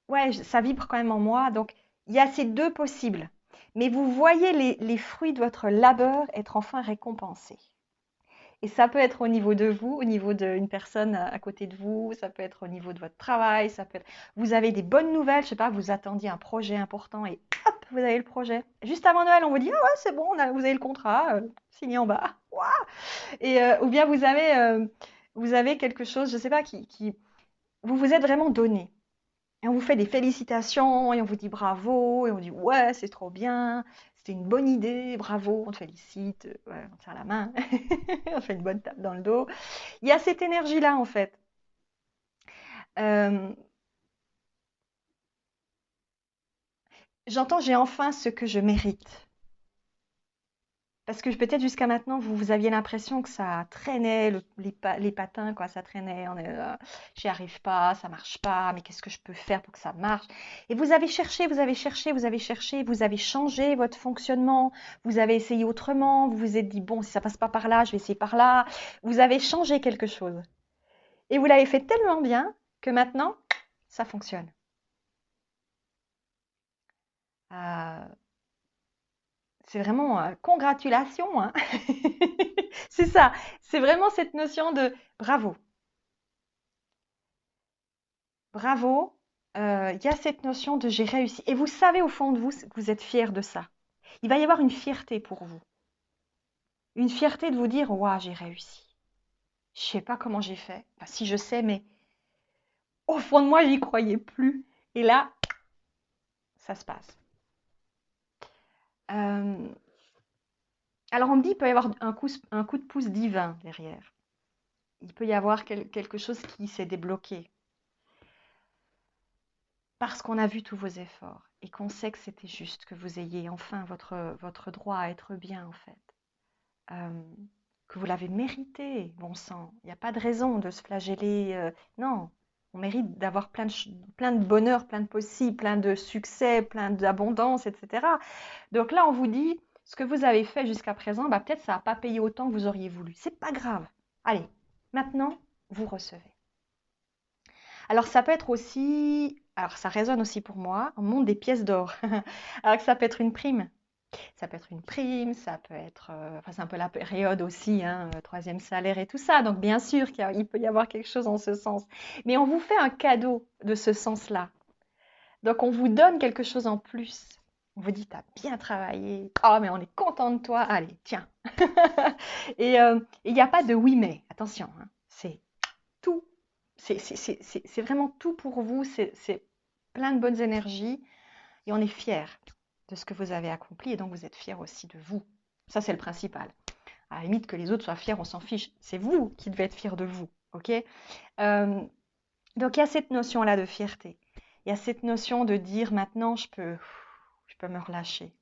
ouais, ça vibre quand même en moi. Donc, il y a ces deux possibles. Mais vous voyez les fruits de votre labeur être enfin récompensés. Et ça peut être au niveau de vous, au niveau d'une personne à côté de vous, ça peut être au niveau de votre travail, ça peut être... Vous avez des bonnes nouvelles, je sais pas, vous attendiez un projet important et hop, vous avez le projet. Juste avant Noël, on vous dit, ah ouais, c'est bon, vous avez le contrat, signé en bas. Waouh. Ou bien vous avez quelque chose, je sais pas, vous vous êtes vraiment donné. Et on vous fait des félicitations, et on vous dit bravo, et on dit ouais, c'est trop bien, c'était une bonne idée, bravo, on te félicite, ouais, on te serre la main, on fait une bonne tape dans le dos. Il y a cette énergie-là, en fait. Euh, J'entends, j'ai enfin ce que je mérite. Parce que peut-être jusqu'à maintenant, vous aviez l'impression que ça traînait, les patins, quoi, ça traînait. J'y arrive pas, ça marche pas, mais qu'est-ce que je peux faire pour que ça marche? Et vous avez cherché, vous avez cherché, vous avez cherché, vous avez changé votre fonctionnement, vous avez essayé autrement, vous vous êtes dit, bon, si ça passe pas par là, je vais essayer par là. Vous avez changé quelque chose. Et vous l'avez fait tellement bien que maintenant, ça fonctionne. Euh, c'est vraiment congratulations, hein. C'est ça, c'est vraiment cette notion de bravo, bravo. Il y a cette notion de j'ai réussi. Et vous savez au fond de vous que vous êtes fier de ça. Il va y avoir une fierté pour vous. Une fierté de vous dire, waouh, j'ai réussi. Je sais pas comment j'ai fait. Enfin, si je sais, mais au fond de moi, j'y croyais plus. Et là, ça se passe. Euh, alors on me dit qu'il peut y avoir un coup de pouce divin derrière. Il peut y avoir quelque chose qui s'est débloqué. Parce qu'on a vu tous vos efforts et qu'on sait que c'était juste, que vous ayez enfin votre droit à être bien, en fait. Euh, que vous l'avez mérité, bon sang. Il n'y a pas de raison de se flageller. Non, on mérite d'avoir plein de bonheur, plein de possibles, plein de succès, plein d'abondance, etc. Donc là, on vous dit, ce que vous avez fait jusqu'à présent, bah, peut-être ça n'a pas payé autant que vous auriez voulu. C'est pas grave. Allez, maintenant, vous recevez. Alors ça peut être aussi, alors ça résonne aussi pour moi, on monte des pièces d'or. Alors que ça peut être une prime. Ça peut être une prime, ça peut être, enfin c'est un peu la période aussi, hein, troisième salaire et tout ça. Donc bien sûr qu'il peut y avoir quelque chose en ce sens. Mais on vous fait un cadeau de ce sens-là. Donc on vous donne quelque chose en plus. On vous dit, t'as bien travaillé. Oh, mais on est content de toi. Allez, tiens. Et il n'y a pas de oui, mais. Attention, hein, c'est tout. C'est vraiment tout pour vous. C'est plein de bonnes énergies. Et on est fiers de ce que vous avez accompli. Et donc, vous êtes fiers aussi de vous. Ça, c'est le principal. À la limite, que les autres soient fiers, on s'en fiche. C'est vous qui devez être fiers de vous. OK? Donc, il y a cette notion-là de fierté. Il y a cette notion de dire maintenant, je peux me relâcher.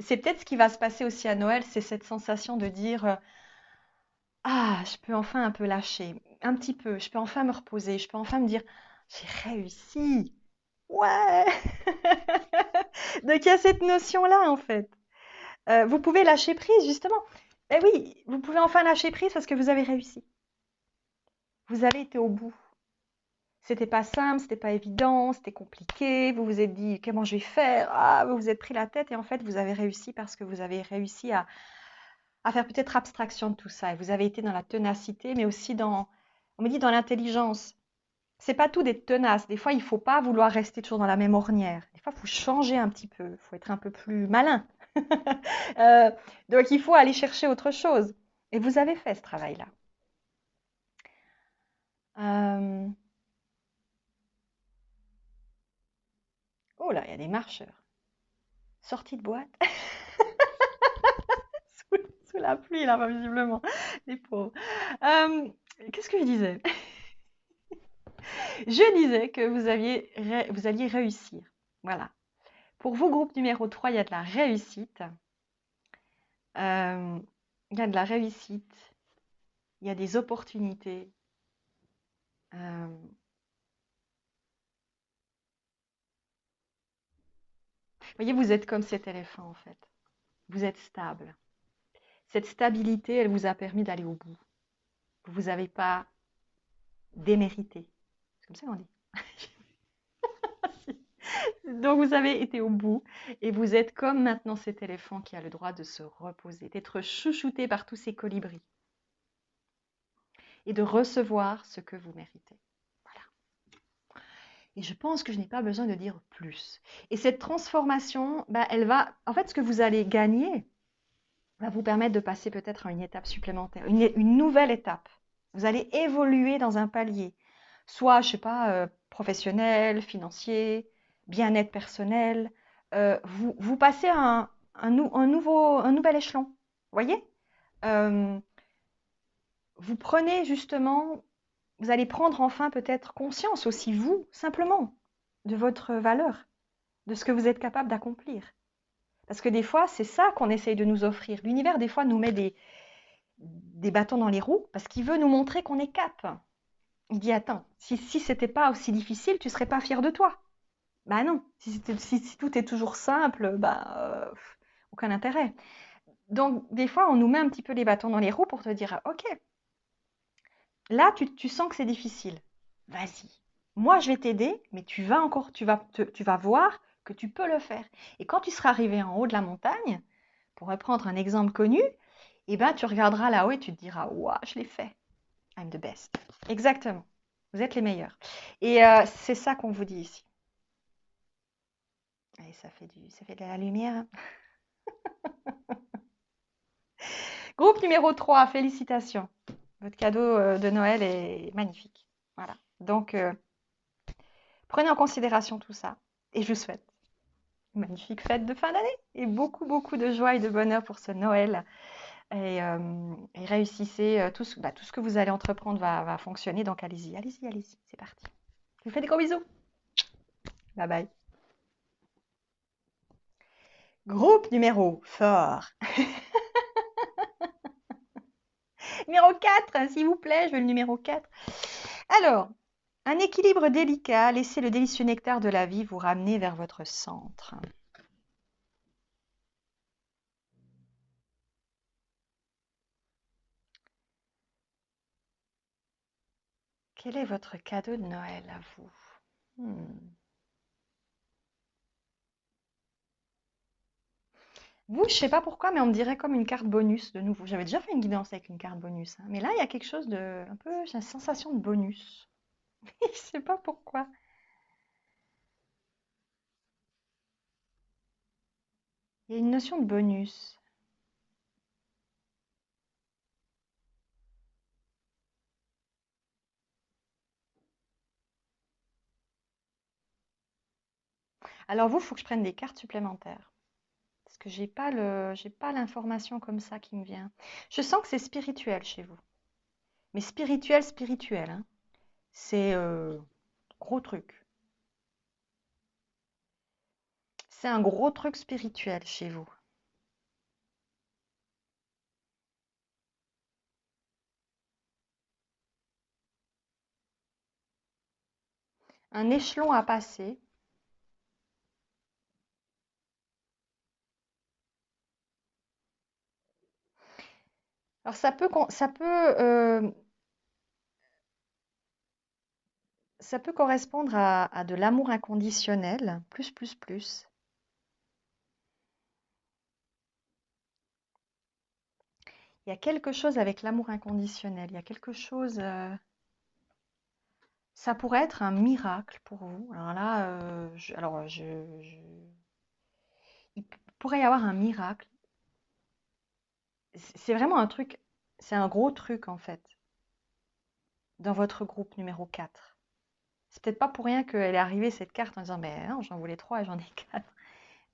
C'est peut-être ce qui va se passer aussi à Noël, c'est cette sensation de dire ah, je peux enfin un peu lâcher, un petit peu, je peux enfin me reposer, je peux enfin me dire, j'ai réussi. Ouais. Donc il y a cette notion-là en fait. Vous pouvez lâcher prise justement. Eh oui, vous pouvez enfin lâcher prise parce que vous avez réussi. Vous avez été au bout. C'était pas simple, c'était pas évident, c'était compliqué. Vous vous êtes dit comment je vais faire? Ah, vous vous êtes pris la tête et en fait vous avez réussi parce que vous avez réussi à faire peut-être abstraction de tout ça. Et vous avez été dans la ténacité, mais aussi dans, on me dit dans l'intelligence. C'est pas tout d'être tenace. Des fois, il faut pas vouloir rester toujours dans la même ornière. Des fois, il faut changer un petit peu. Il faut être un peu plus malin. Euh, donc, il faut aller chercher autre chose. Et vous avez fait ce travail-là. Euh, Oh là, il y a des marcheurs. Sortie de boîte. sous, sous la pluie, là, visiblement. Les pauvres. Euh, Qu'est-ce que je disais? Je disais que vous alliez réussir. Voilà. Pour vous, groupe numéro 3, il y a de la réussite. Euh, il y a de la réussite. Il y a des opportunités. Vous voyez, vous êtes comme cet éléphant, en fait. Vous êtes stable. Cette stabilité, elle vous a permis d'aller au bout. Vous vous avez pas démérité. C'est comme ça qu'on dit. Donc vous avez été au bout et vous êtes comme maintenant cet éléphant qui a le droit de se reposer, d'être chouchouté par tous ces colibris et de recevoir ce que vous méritez. Voilà. Et je pense que je n'ai pas besoin de dire plus. Et cette transformation, bah, elle va, en fait, ce que vous allez gagner va vous permettre de passer peut-être à une étape supplémentaire, une nouvelle étape. Vous allez évoluer dans un palier, soit, je sais pas, professionnel, financier, bien-être personnel. Vous passez à un nouvel échelon. Vous voyez? Euh, Vous prenez justement, vous allez prendre enfin peut-être conscience aussi, vous, simplement, de votre valeur, de ce que vous êtes capable d'accomplir. Parce que des fois, c'est ça qu'on essaye de nous offrir. L'univers, des fois, nous met des bâtons dans les roues parce qu'il veut nous montrer qu'on est cap. Il dit, attends, si c'était pas aussi difficile, tu serais pas fier de toi. Bah non, si tout est toujours simple, bah aucun intérêt. Donc des fois, on nous met un petit peu les bâtons dans les roues pour te dire, ok, là tu sens que c'est difficile. Vas-y. Moi, je vais t'aider, mais tu vas voir que tu peux le faire. Et quand tu seras arrivé en haut de la montagne, pour reprendre un exemple connu, eh ben, tu regarderas là-haut et tu te diras, waouh, je l'ai fait. I'm the best. Exactement. Vous êtes les meilleurs. Et c'est ça qu'on vous dit ici. Et ça fait de la lumière. Groupe numéro 3, félicitations. Votre cadeau de Noël est magnifique. Voilà. Donc, prenez en considération tout ça. Et je vous souhaite une magnifique fête de fin d'année et beaucoup, beaucoup de joie et de bonheur pour ce Noël. Et réussissez. Tout ce que vous allez entreprendre va fonctionner. Donc, allez-y, allez-y, allez-y. C'est parti. Je vous fais des gros bisous. Bye bye. Groupe numéro fort. Numéro 4, s'il vous plaît, je veux le numéro 4. Alors, un équilibre délicat, laissez le délicieux nectar de la vie vous ramener vers votre centre. Quel est votre cadeau de Noël à vous? Vous, je sais pas pourquoi, mais on me dirait comme une carte bonus de nouveau. J'avais déjà fait une guidance avec une carte bonus, hein, mais là, il y a quelque chose de un peu, j'ai la sensation de bonus. Je sais pas pourquoi. Il y a une notion de bonus. Alors vous, il faut que je prenne des cartes supplémentaires. Parce que j'ai pas l'information comme ça qui me vient. Je sens que c'est spirituel chez vous. Mais spirituel, spirituel, hein. C'est gros truc. C'est un gros truc spirituel chez vous. un échelon à passer. Alors ça peut correspondre à de l'amour inconditionnel, plus, plus, plus. Il y a quelque chose avec l'amour inconditionnel. Il y a quelque chose. Ça pourrait être un miracle pour vous. Alors là, il pourrait y avoir un miracle. C'est vraiment un truc. C'est un gros truc en fait dans votre groupe numéro 4. C'est peut-être pas pour rien qu'elle est arrivée cette carte en disant, ben non, j'en voulais 3 et j'en ai 4.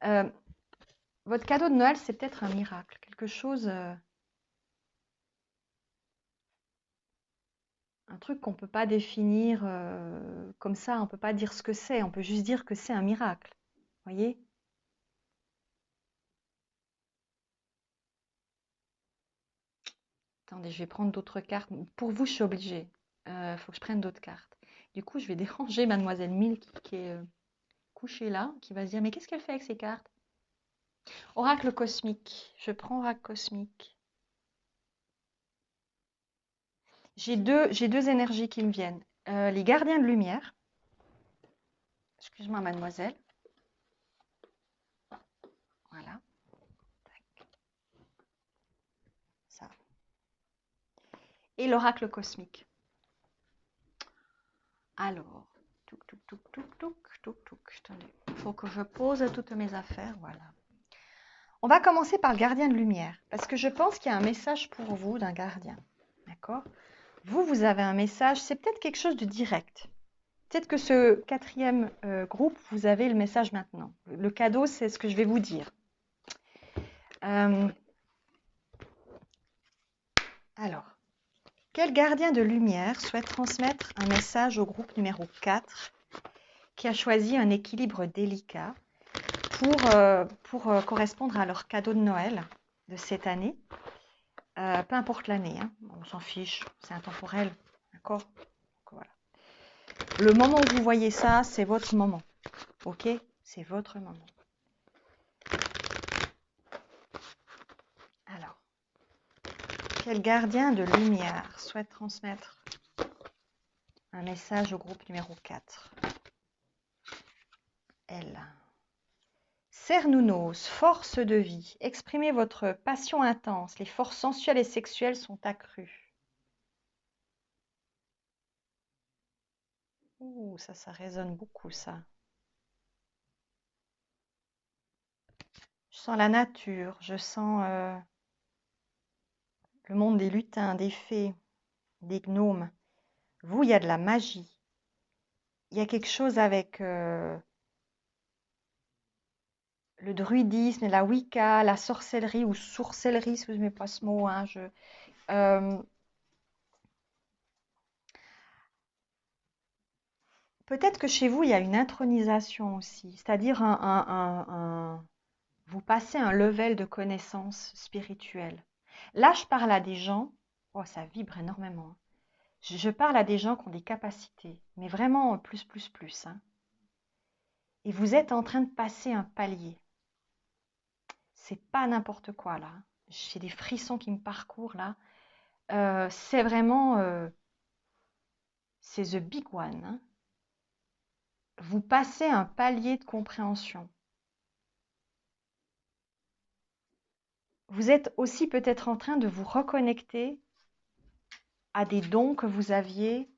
Euh, Votre cadeau de Noël, c'est peut-être un miracle, quelque chose, un truc qu'on ne peut pas définir comme ça, on ne peut pas dire ce que c'est, on peut juste dire que c'est un miracle. Voyez? Attendez, je vais prendre d'autres cartes. Pour vous, je suis obligée. Il faut que je prenne d'autres cartes. Du coup, je vais déranger Mademoiselle Mille qui est couchée là, qui va se dire, mais qu'est-ce qu'elle fait avec ces cartes? Oracle cosmique. Je prends oracle cosmique. J'ai deux énergies qui me viennent. Les gardiens de lumière. Excuse-moi, mademoiselle. Voilà. Ça. Et l'oracle cosmique. Alors, touc, touc, touc, touc, touc, touc, touc. Attendez, il faut que je pose toutes mes affaires. Voilà. On va commencer par le gardien de lumière, parce que je pense qu'il y a un message pour vous d'un gardien. D'accord? Vous avez un message, c'est peut-être quelque chose de direct. Peut-être que ce quatrième groupe, vous avez le message maintenant. Le cadeau, c'est ce que je vais vous dire. Alors, quel gardien de lumière souhaite transmettre un message au groupe numéro 4 qui a choisi un équilibre délicat pour correspondre à leur cadeau de Noël de cette année? Peu importe l'année, hein, on s'en fiche, c'est intemporel, d'accord? Voilà. Le moment où vous voyez ça, c'est votre moment, ok? C'est votre moment. Alors, quel gardien de lumière souhaite transmettre un message au groupe numéro 4? Elle. Cernunnos, force de vie, exprimez votre passion intense, les forces sensuelles et sexuelles sont accrues. Ouh, ça résonne beaucoup, ça. Je sens la nature, je sens le monde des lutins, des fées, des gnomes. Vous, il y a de la magie. Il y a quelque chose avec le druidisme, la Wicca, la sorcellerie ou sourcellerie, si vous n'aimez pas ce mot. Hein, peut-être que chez vous, il y a une intronisation aussi, c'est-à-dire vous passez un level de connaissance spirituelle. Là, je parle à des gens, oh, ça vibre énormément. Hein. Je parle à des gens qui ont des capacités, mais vraiment plus, plus, plus. Hein. Et vous êtes en train de passer un palier. C'est pas n'importe quoi là. J'ai des frissons qui me parcourent là. C'est vraiment, c'est the big one. Hein. Vous passez un palier de compréhension. Vous êtes aussi peut-être en train de vous reconnecter à des dons que vous aviez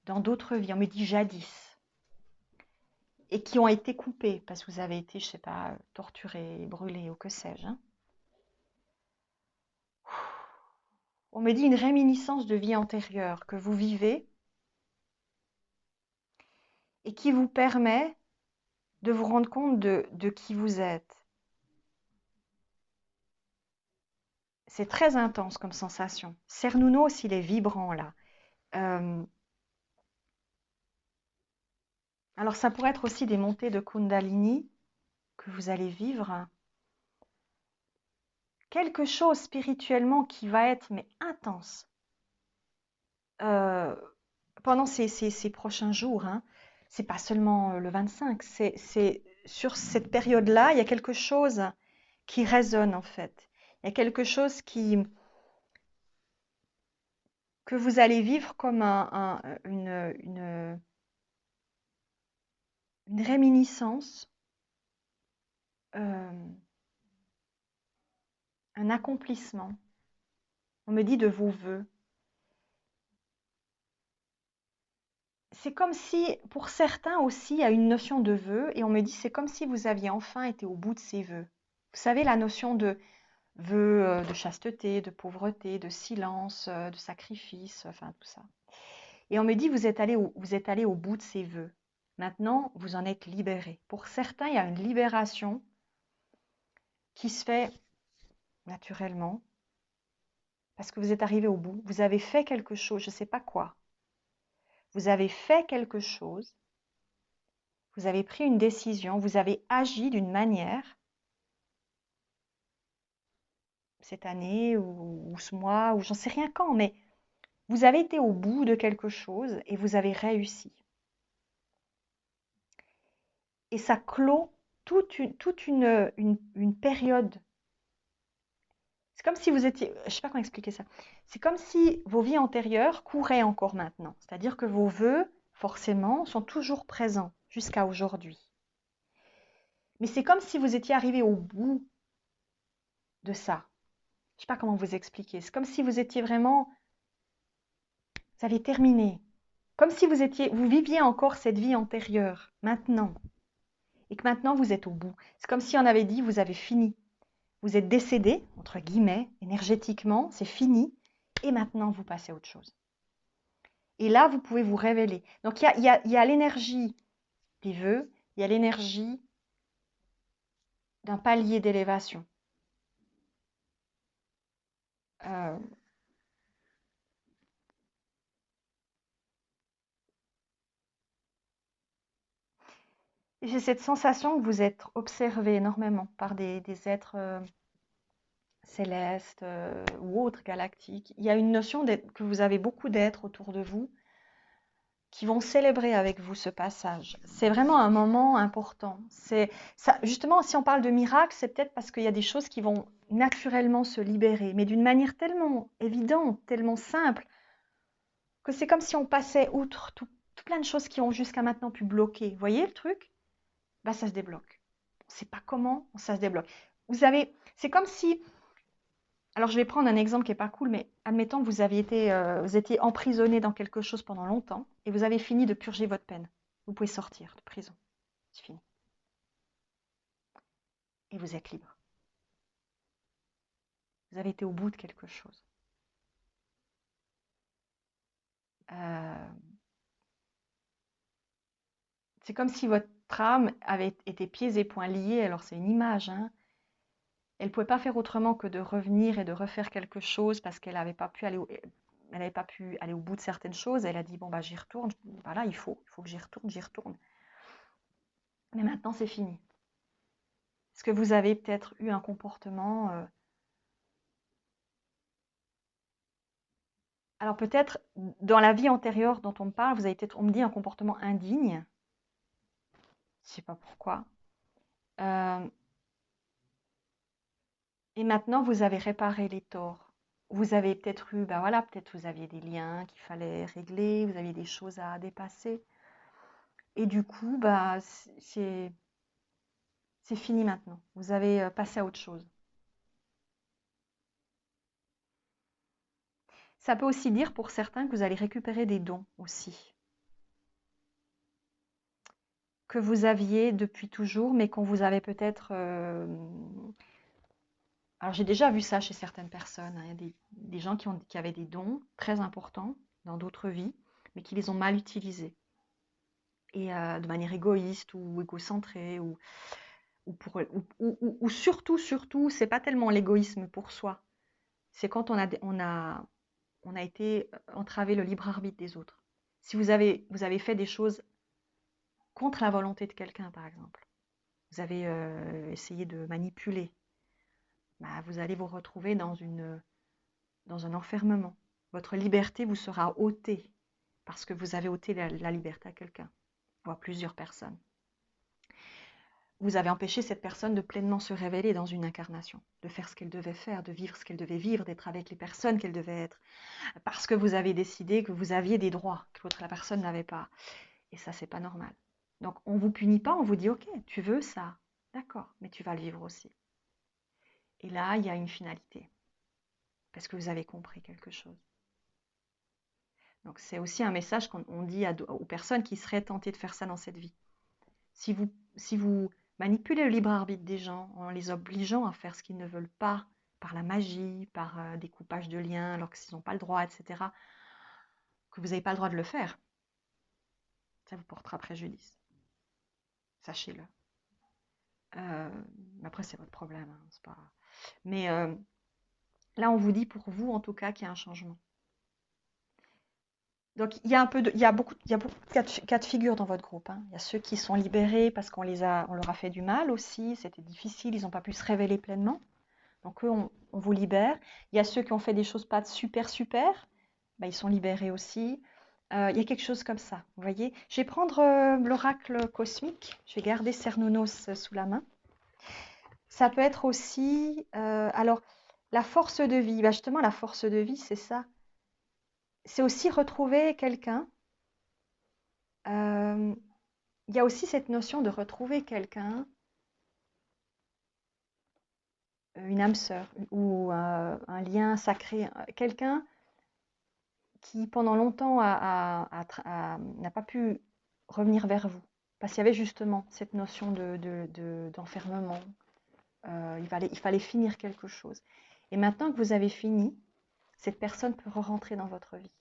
dans d'autres vies. On me dit jadis. Et qui ont été coupés parce que vous avez été, je sais pas, torturé, brûlé ou que sais-je. Hein. On me dit une réminiscence de vie antérieure que vous vivez et qui vous permet de vous rendre compte de qui vous êtes. C'est très intense comme sensation. Cernunnos, il est vibrant là. Euh, alors ça pourrait être aussi des montées de Kundalini que vous allez vivre. Quelque chose spirituellement qui va être mais intense pendant ces prochains jours. Hein. c'est pas seulement le 25, c'est sur cette période-là, il y a quelque chose qui résonne en fait. Il y a quelque chose que vous allez vivre comme une réminiscence, euh, un accomplissement. On me dit de vos vœux. C'est comme si, pour certains aussi, il y a une notion de vœu, et on me dit c'est comme si vous aviez enfin été au bout de ces vœux. Vous savez, la notion de vœux de chasteté, de pauvreté, de silence, de sacrifice, enfin tout ça. Et on me dit vous êtes allé au bout de ces vœux. Maintenant, vous en êtes libéré. Pour certains, il y a une libération qui se fait naturellement parce que vous êtes arrivé au bout. Vous avez fait quelque chose, je ne sais pas quoi. Vous avez fait quelque chose, vous avez pris une décision, vous avez agi d'une manière cette année ou ce mois ou j'en sais rien quand, mais vous avez été au bout de quelque chose et vous avez réussi. Et ça clôt toute une période. C'est comme si vous étiez, je ne sais pas comment expliquer ça. C'est comme si vos vies antérieures couraient encore maintenant. C'est-à-dire que vos vœux, forcément, sont toujours présents jusqu'à aujourd'hui. Mais c'est comme si vous étiez arrivé au bout de ça. Je ne sais pas comment vous expliquer. C'est comme si vous étiez vraiment, vous avez terminé. Comme si vous viviez encore cette vie antérieure, maintenant. Et que maintenant vous êtes au bout. C'est comme si on avait dit, vous avez fini. Vous êtes décédé, entre guillemets, énergétiquement, c'est fini. Et maintenant, vous passez à autre chose. Et là, vous pouvez vous révéler. Donc, il y a l'énergie des vœux, il y a l'énergie d'un palier d'élévation. Euh, et j'ai cette sensation que vous êtes observé énormément par des êtres célestes ou autres galactiques. Il y a une notion que vous avez beaucoup d'êtres autour de vous qui vont célébrer avec vous ce passage. C'est vraiment un moment important. C'est ça, justement, si on parle de miracle, c'est peut-être parce qu'il y a des choses qui vont naturellement se libérer, mais d'une manière tellement évidente, tellement simple, que c'est comme si on passait outre tout plein de choses qui ont jusqu'à maintenant pu bloquer. Vous voyez le truc? Bah, ça se débloque. On ne sait pas comment, ça se débloque. C'est comme si, alors je vais prendre un exemple qui n'est pas cool, mais admettons que vous étiez emprisonné dans quelque chose pendant longtemps et vous avez fini de purger votre peine. Vous pouvez sortir de prison. C'est fini. Et vous êtes libre. Vous avez été au bout de quelque chose. Euh, c'est comme si votre âme avait été pieds et poings liés. Alors c'est une image, hein. Elle ne pouvait pas faire autrement que de revenir et de refaire quelque chose parce qu'elle n'avait pas pu elle n'avait pas pu aller au bout de certaines choses. Elle a dit, bon, bah, j'y retourne. Voilà, il faut que j'y retourne, j'y retourne. Mais maintenant, c'est fini. Est-ce que vous avez peut-être eu un comportement alors peut-être dans la vie antérieure dont on me parle, vous avez peut-être, on me dit un comportement indigne. Je ne sais pas pourquoi. Euh, et maintenant, vous avez réparé les torts. Vous avez peut-être eu, ben voilà, peut-être vous aviez des liens qu'il fallait régler, vous aviez des choses à dépasser. Et du coup, bah, c'est fini maintenant. Vous avez passé à autre chose. Ça peut aussi dire pour certains que vous allez récupérer des dons aussi, que vous aviez depuis toujours, mais qu'on vous avait peut-être... Alors j'ai déjà vu ça chez certaines personnes, hein. Il y a des gens qui avaient des dons très importants dans d'autres vies, mais qui les ont mal utilisés. Et de manière égoïste ou égocentrée, ou surtout, c'est pas tellement l'égoïsme pour soi, c'est quand on a été entravé le libre arbitre des autres. Si vous avez fait des choses contre la volonté de quelqu'un, par exemple, vous avez essayé de manipuler, bah, vous allez vous retrouver dans un enfermement. Votre liberté vous sera ôtée parce que vous avez ôté la liberté à quelqu'un. voire plusieurs personnes. Vous avez empêché cette personne de pleinement se révéler dans une incarnation, de faire ce qu'elle devait faire, de vivre ce qu'elle devait vivre, d'être avec les personnes qu'elle devait être, parce que vous avez décidé que vous aviez des droits que la personne n'avait pas. Et ça, c'est pas normal. Donc, on vous punit pas, on vous dit, ok, tu veux ça, d'accord, mais tu vas le vivre aussi. Et là, il y a une finalité, parce que vous avez compris quelque chose. Donc, c'est aussi un message qu'on dit aux personnes qui seraient tentées de faire ça dans cette vie. Si vous manipulez le libre arbitre des gens en les obligeant à faire ce qu'ils ne veulent pas, par la magie, par des coupages de liens alors qu'ils n'ont pas le droit, etc., que vous n'avez pas le droit de le faire, ça vous portera préjudice. Sachez-le. Après, c'est votre problème. Hein, c'est pas... Mais là, on vous dit pour vous, en tout cas, qu'il y a un changement. Donc, il y a beaucoup de cas de figure dans votre groupe. Hein. Il y a ceux qui sont libérés parce qu'on leur a fait du mal aussi. C'était difficile, ils n'ont pas pu se révéler pleinement. Donc, eux, on vous libère. Il y a ceux qui ont fait des choses pas super, ben, ils sont libérés aussi. Il y a quelque chose comme ça, vous voyez. Je vais prendre l'oracle cosmique. Je vais garder Cernunnos sous la main. Ça peut être aussi... alors, la force de vie. Ben, justement, la force de vie, c'est ça. C'est aussi retrouver quelqu'un. Il y a aussi cette notion de retrouver quelqu'un, une âme sœur ou un lien sacré, quelqu'un qui pendant longtemps n'a pas pu revenir vers vous. Parce qu'il y avait justement cette notion d'enfermement. Il fallait finir quelque chose. Et maintenant que vous avez fini, cette personne peut rentrer dans votre vie.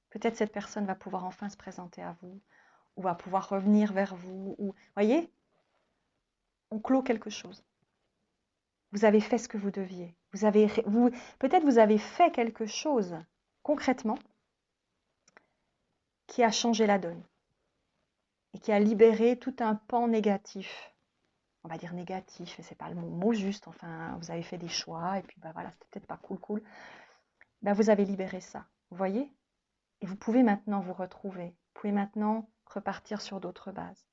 Peut-être cette personne va pouvoir enfin se présenter à vous, ou va pouvoir revenir vers vous. Ou, voyez, on clôt quelque chose. Vous avez fait ce que vous deviez. Peut-être vous avez fait quelque chose concrètement qui a changé la donne et qui a libéré tout un pan négatif. On va dire négatif, mais c'est pas le mot juste. Enfin, vous avez fait des choix et puis bah voilà, c'était peut-être pas cool. Ben, vous avez libéré ça, vous voyez? Et vous pouvez maintenant vous retrouver. Vous pouvez maintenant repartir sur d'autres bases.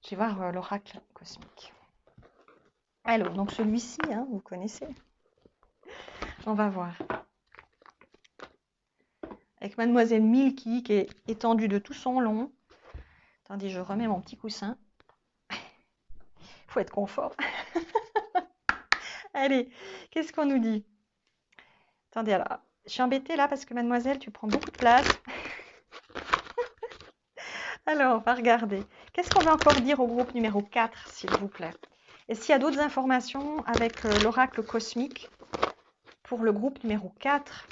Je vais voir l'oracle cosmique. Alors, donc celui-ci, hein, vous connaissez. On va voir. Avec Mademoiselle Milky qui est étendue de tout son long. Attendez, je remets mon petit coussin. Il faut être confort. Allez, qu'est-ce qu'on nous dit? Attendez, alors, je suis embêtée là parce que Mademoiselle, tu prends beaucoup de place. Alors, on va regarder. Qu'est-ce qu'on va encore dire au groupe numéro 4, s'il vous plaît? Est-ce qu'il y a d'autres informations avec l'oracle cosmique pour le groupe numéro 4?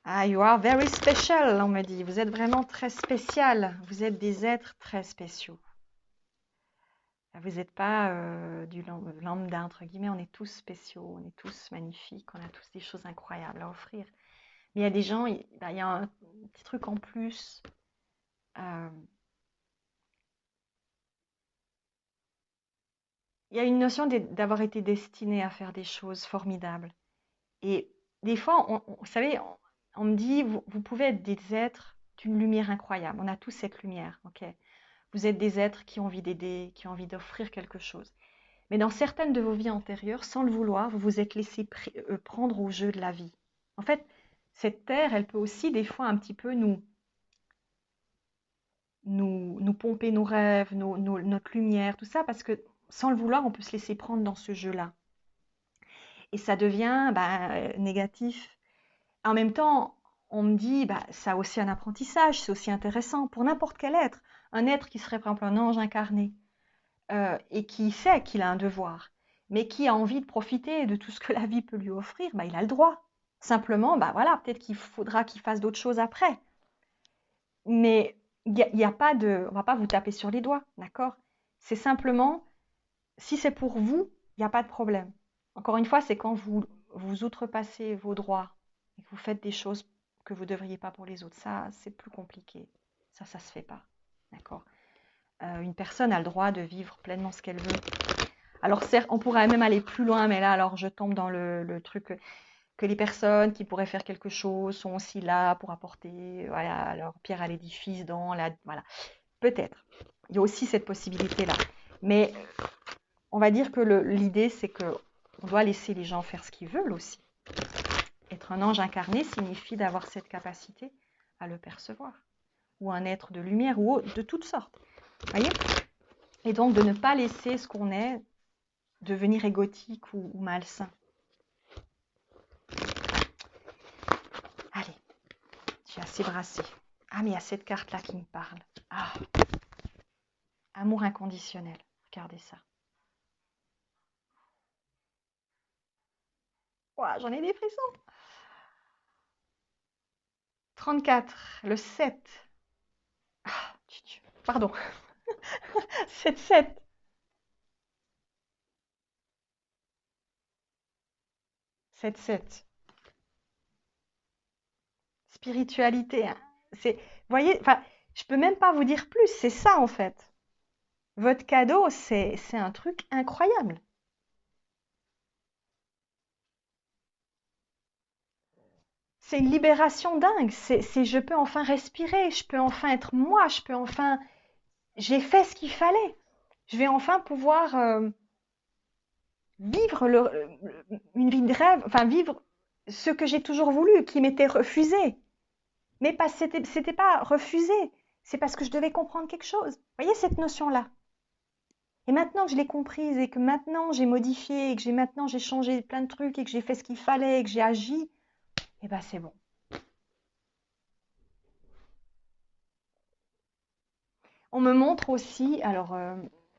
Ah, you are very special, on me dit. Vous êtes vraiment très spécial. Vous êtes des êtres très spéciaux. Vous n'êtes pas du lambda, entre guillemets. On est tous spéciaux, on est tous magnifiques, on a tous des choses incroyables à offrir. Mais il y a des gens, il y a un petit truc en plus. Il y a une notion d'avoir été destiné à faire des choses formidables. Et des fois, vous savez, on me dit, vous pouvez être des êtres d'une lumière incroyable. On a tous cette lumière, ok? Vous êtes des êtres qui ont envie d'aider, qui ont envie d'offrir quelque chose. Mais dans certaines de vos vies antérieures, sans le vouloir, vous vous êtes laissé prendre au jeu de la vie. En fait, cette terre, elle peut aussi des fois un petit peu nous pomper nos rêves, notre lumière, tout ça, parce que sans le vouloir, on peut se laisser prendre dans ce jeu-là. Et ça devient négatif. En même temps, on me dit, ça a aussi un apprentissage, c'est aussi intéressant pour n'importe quel être. Un être qui serait par exemple un ange incarné et qui sait qu'il a un devoir, mais qui a envie de profiter de tout ce que la vie peut lui offrir, il a le droit. Simplement, voilà, peut-être qu'il faudra qu'il fasse d'autres choses après. Mais il y a pas de, on ne va pas vous taper sur les doigts, d'accord? C'est simplement, si c'est pour vous, il n'y a pas de problème. Encore une fois, c'est quand vous outrepassez vos droits et que vous faites des choses que vous ne devriez pas pour les autres. Ça, c'est plus compliqué. Ça ne se fait pas. D'accord? Une personne a le droit de vivre pleinement ce qu'elle veut. Alors certes, on pourrait même aller plus loin, mais là, alors je tombe dans le truc. que les personnes qui pourraient faire quelque chose sont aussi là pour apporter voilà, leur pierre à l'édifice dans la... Voilà, peut-être. Il y a aussi cette possibilité-là. Mais on va dire que l'idée, c'est que on doit laisser les gens faire ce qu'ils veulent aussi. Être un ange incarné signifie d'avoir cette capacité à le percevoir. Ou un être de lumière, ou de toutes sortes. Voyez? Et donc de ne pas laisser ce qu'on est devenir égotique ou malsain. Allez, j'ai assez brassé. Ah, mais il y a cette carte-là qui me parle. Ah, amour inconditionnel. Regardez ça. Ouah, j'en ai des frissons. 34, le 7. Ah, pardon. 7, 7. 7, 7. Spiritualité. Hein. Vous voyez, enfin, je peux même pas vous dire plus. C'est ça, en fait. Votre cadeau, c'est un truc incroyable. C'est une libération dingue. Je peux enfin respirer, je peux enfin être moi, je peux enfin... J'ai fait ce qu'il fallait. Je vais enfin pouvoir vivre une vie de rêve, enfin vivre ce que j'ai toujours voulu, qui m'était refusé. Mais pas, c'était pas refusé, c'est parce que je devais comprendre quelque chose. Vous voyez cette notion-là? Et maintenant que je l'ai comprise et que maintenant j'ai modifié et que maintenant j'ai changé plein de trucs et que j'ai fait ce qu'il fallait et que j'ai agi, eh ben c'est bon. On me montre aussi, alors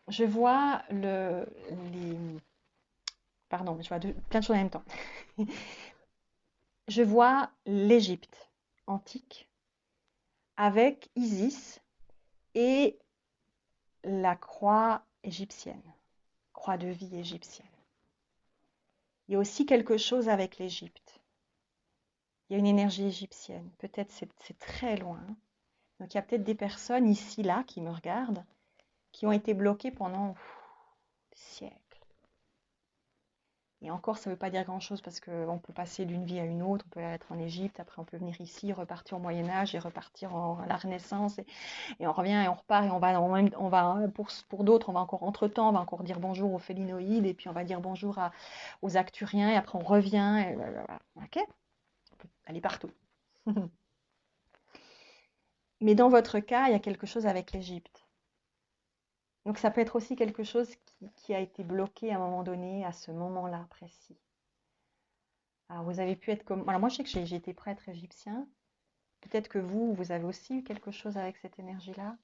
je vois les, pardon, je vois plein de choses en même temps. Je vois l'Égypte antique avec Isis et la croix égyptienne, croix de vie égyptienne. Il y a aussi quelque chose avec l'Égypte. Il y a une énergie égyptienne. Peut-être c'est très loin. Donc il y a peut-être des personnes ici, là, qui me regardent, qui ont été bloquées pendant des siècles. Et encore, ça ne veut pas dire grand-chose parce qu'on peut passer d'une vie à une autre. On peut être en Égypte, après on peut venir ici, repartir au Moyen-Âge et repartir à la Renaissance. Et on revient et on repart et on va pour d'autres, on va encore entre-temps, on va encore dire bonjour aux félinoïdes et puis on va dire bonjour aux acturiens et après on revient. Et voilà. Ok? On peut aller partout. Mais dans votre cas, il y a quelque chose avec l'Égypte. Donc ça peut être aussi quelque chose qui a été bloqué à un moment donné, à ce moment-là précis. Alors vous avez pu être comme... Alors moi je sais que j'ai été prêtre égyptien. Peut-être que vous avez aussi eu quelque chose avec cette énergie-là.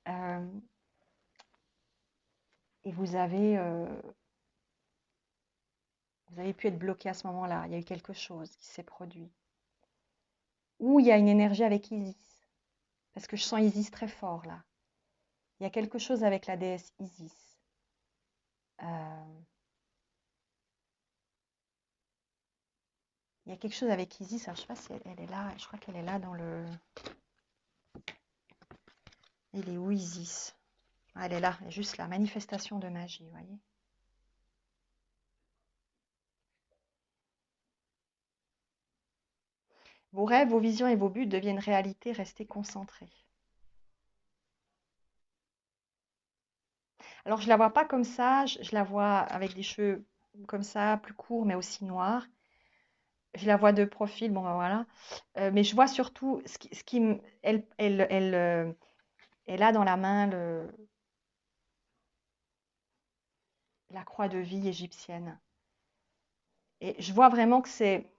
Euh, et vous avez pu être bloqué à ce moment-là. Il y a eu quelque chose qui s'est produit. Ou il y a une énergie avec Isis. Parce que je sens Isis très fort là. Il y a quelque chose avec la déesse Isis. Euh, il y a quelque chose avec Isis. Alors je ne sais pas si elle est là. Je crois qu'elle est là dans le... Elle est où Isis? Ah, elle est là. Elle est juste là. Manifestation de magie, vous voyez? Vos rêves, vos visions et vos buts deviennent réalité. Restez concentrés. Alors, je la vois pas comme ça. Je la vois avec des cheveux comme ça, plus courts, mais aussi noirs. Je la vois de profil, bon, ben voilà. Mais je vois surtout elle a dans la main la croix de vie égyptienne. Et je vois vraiment que c'est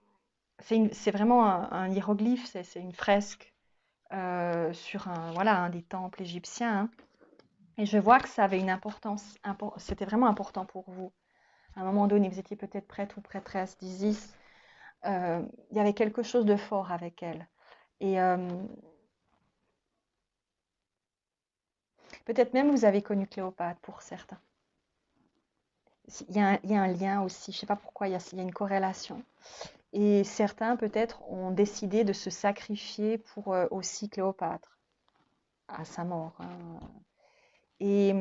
vraiment un hiéroglyphe, c'est une fresque sur voilà, un des temples égyptiens. Hein. Et je vois que ça avait une importance, c'était vraiment important pour vous. À un moment donné, vous étiez peut-être prêtre ou prêtresse d'Isis. Il y avait quelque chose de fort avec elle. Et peut-être même vous avez connu Cléopâtre pour certains. Il y a un lien aussi, je ne sais pas pourquoi, il y a une corrélation. Et certains peut-être ont décidé de se sacrifier pour aussi Cléopâtre, à sa mort. Hein. Et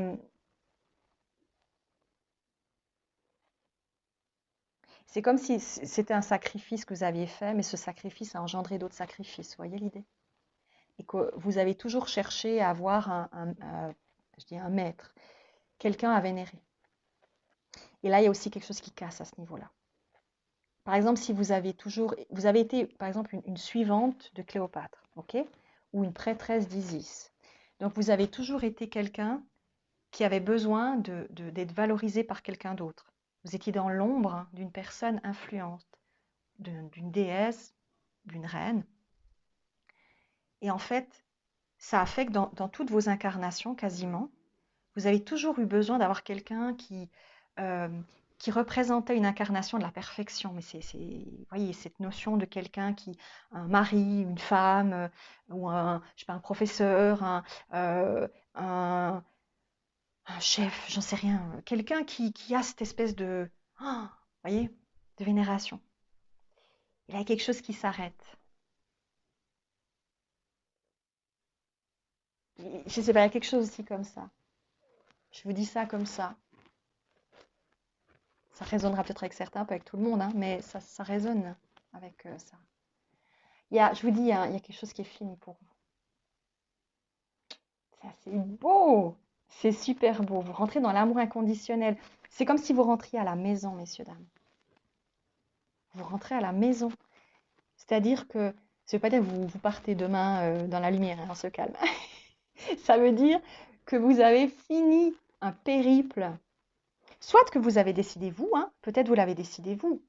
C'est comme si c'était un sacrifice que vous aviez fait, mais ce sacrifice a engendré d'autres sacrifices. Vous voyez l'idée? Et que vous avez toujours cherché à avoir je dis un maître, quelqu'un à vénérer. Et là, il y a aussi quelque chose qui casse à ce niveau-là. Par exemple, si vous avez été, par exemple, une suivante de Cléopâtre, ok? Ou une prêtresse d'Isis. Donc, vous avez toujours été quelqu'un qui avait besoin d'être valorisé par quelqu'un d'autre. Vous étiez dans l'ombre d'une personne influente, d'une déesse, d'une reine. Et en fait, ça a fait que dans toutes vos incarnations, quasiment, vous avez toujours eu besoin d'avoir quelqu'un euh, qui représentait une incarnation de la perfection. Mais vous voyez, cette notion de quelqu'un un mari, une femme, ou je sais pas, un professeur, euh, un, un chef, j'en sais rien, quelqu'un qui a cette espèce vous voyez, de vénération. Il y a quelque chose qui s'arrête. Je sais pas, il y a quelque chose aussi comme ça. Je vous dis ça comme ça. Ça résonnera peut-être avec certains, pas avec tout le monde, hein, mais ça résonne avec ça. Je vous dis, il y a quelque chose qui est fini pour vous. C'est assez beau. C'est super beau. Vous rentrez dans l'amour inconditionnel. C'est comme si vous rentriez à la maison, messieurs, dames. Vous rentrez à la maison. C'est-à-dire que, ça ne veut pas dire que vous partez demain dans la lumière, hein, on se calme. Ça veut dire que vous avez fini un périple. Soit que vous avez décidé vous, hein, peut-être vous l'avez décidé vous.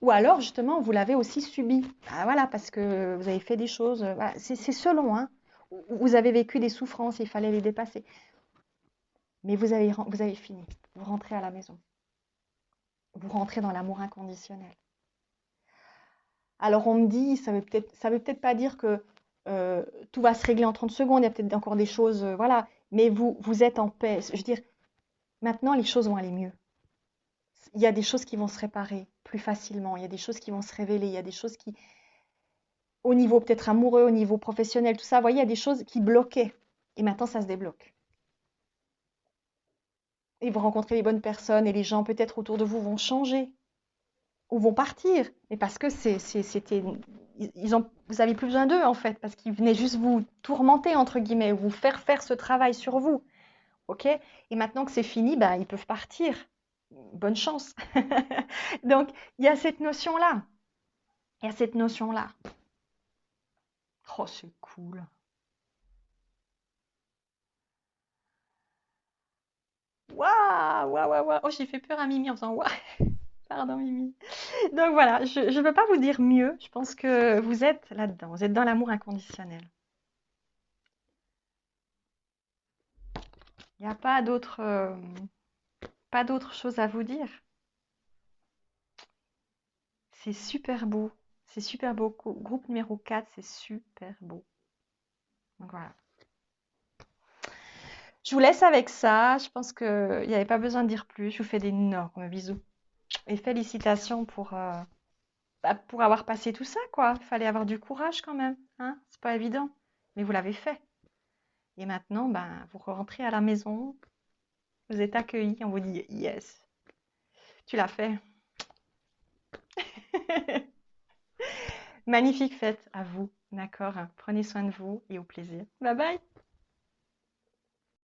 Ou alors, justement, vous l'avez aussi subi. Ah, voilà, parce que vous avez fait des choses. Voilà, c'est selon, hein. Vous avez vécu des souffrances, il fallait les dépasser. Mais vous avez fini. Vous rentrez à la maison. Vous rentrez dans l'amour inconditionnel. Alors, on me dit, ça veut peut-être pas dire que tout va se régler en 30 secondes. Il y a peut-être encore des choses, voilà. Mais vous êtes en paix. Je veux dire, maintenant, les choses vont aller mieux. Il y a des choses qui vont se réparer plus facilement. Il y a des choses qui vont se révéler. Il y a des choses qui, au niveau peut-être amoureux, au niveau professionnel, tout ça, vous voyez, il y a des choses qui bloquaient. Et maintenant, ça se débloque. Et vous rencontrez les bonnes personnes et les gens peut-être autour de vous vont changer ou vont partir. Mais parce que vous n'avez plus besoin d'eux en fait, parce qu'ils venaient juste vous tourmenter, entre guillemets, ou vous faire ce travail sur vous. Ok? Et maintenant que c'est fini, ben, ils peuvent partir. Bonne chance. Donc, il y a cette notion-là. Il y a cette notion-là. Oh, c'est cool. Waouh, waouh, waouh, waouh. Oh, j'ai fait peur à Mimi en faisant waouh. Pardon, Mimi. Donc voilà, je ne peux pas vous dire mieux. Je pense que vous êtes là-dedans. Vous êtes dans l'amour inconditionnel. Il n'y a pas d'autre chose à vous dire. C'est super beau. C'est super beau. Groupe numéro 4, c'est super beau. Donc voilà. Je vous laisse avec ça. Je pense qu'il n'y avait pas besoin de dire plus. Je vous fais d'énormes bisous. Et félicitations pour avoir passé tout ça, quoi. Il fallait avoir du courage quand même, hein. C'est pas évident. Mais vous l'avez fait. Et maintenant, ben, vous rentrez à la maison. Vous êtes accueillis. On vous dit yes. Tu l'as fait. Magnifique fête à vous. D'accord. Prenez soin de vous et au plaisir. Bye bye.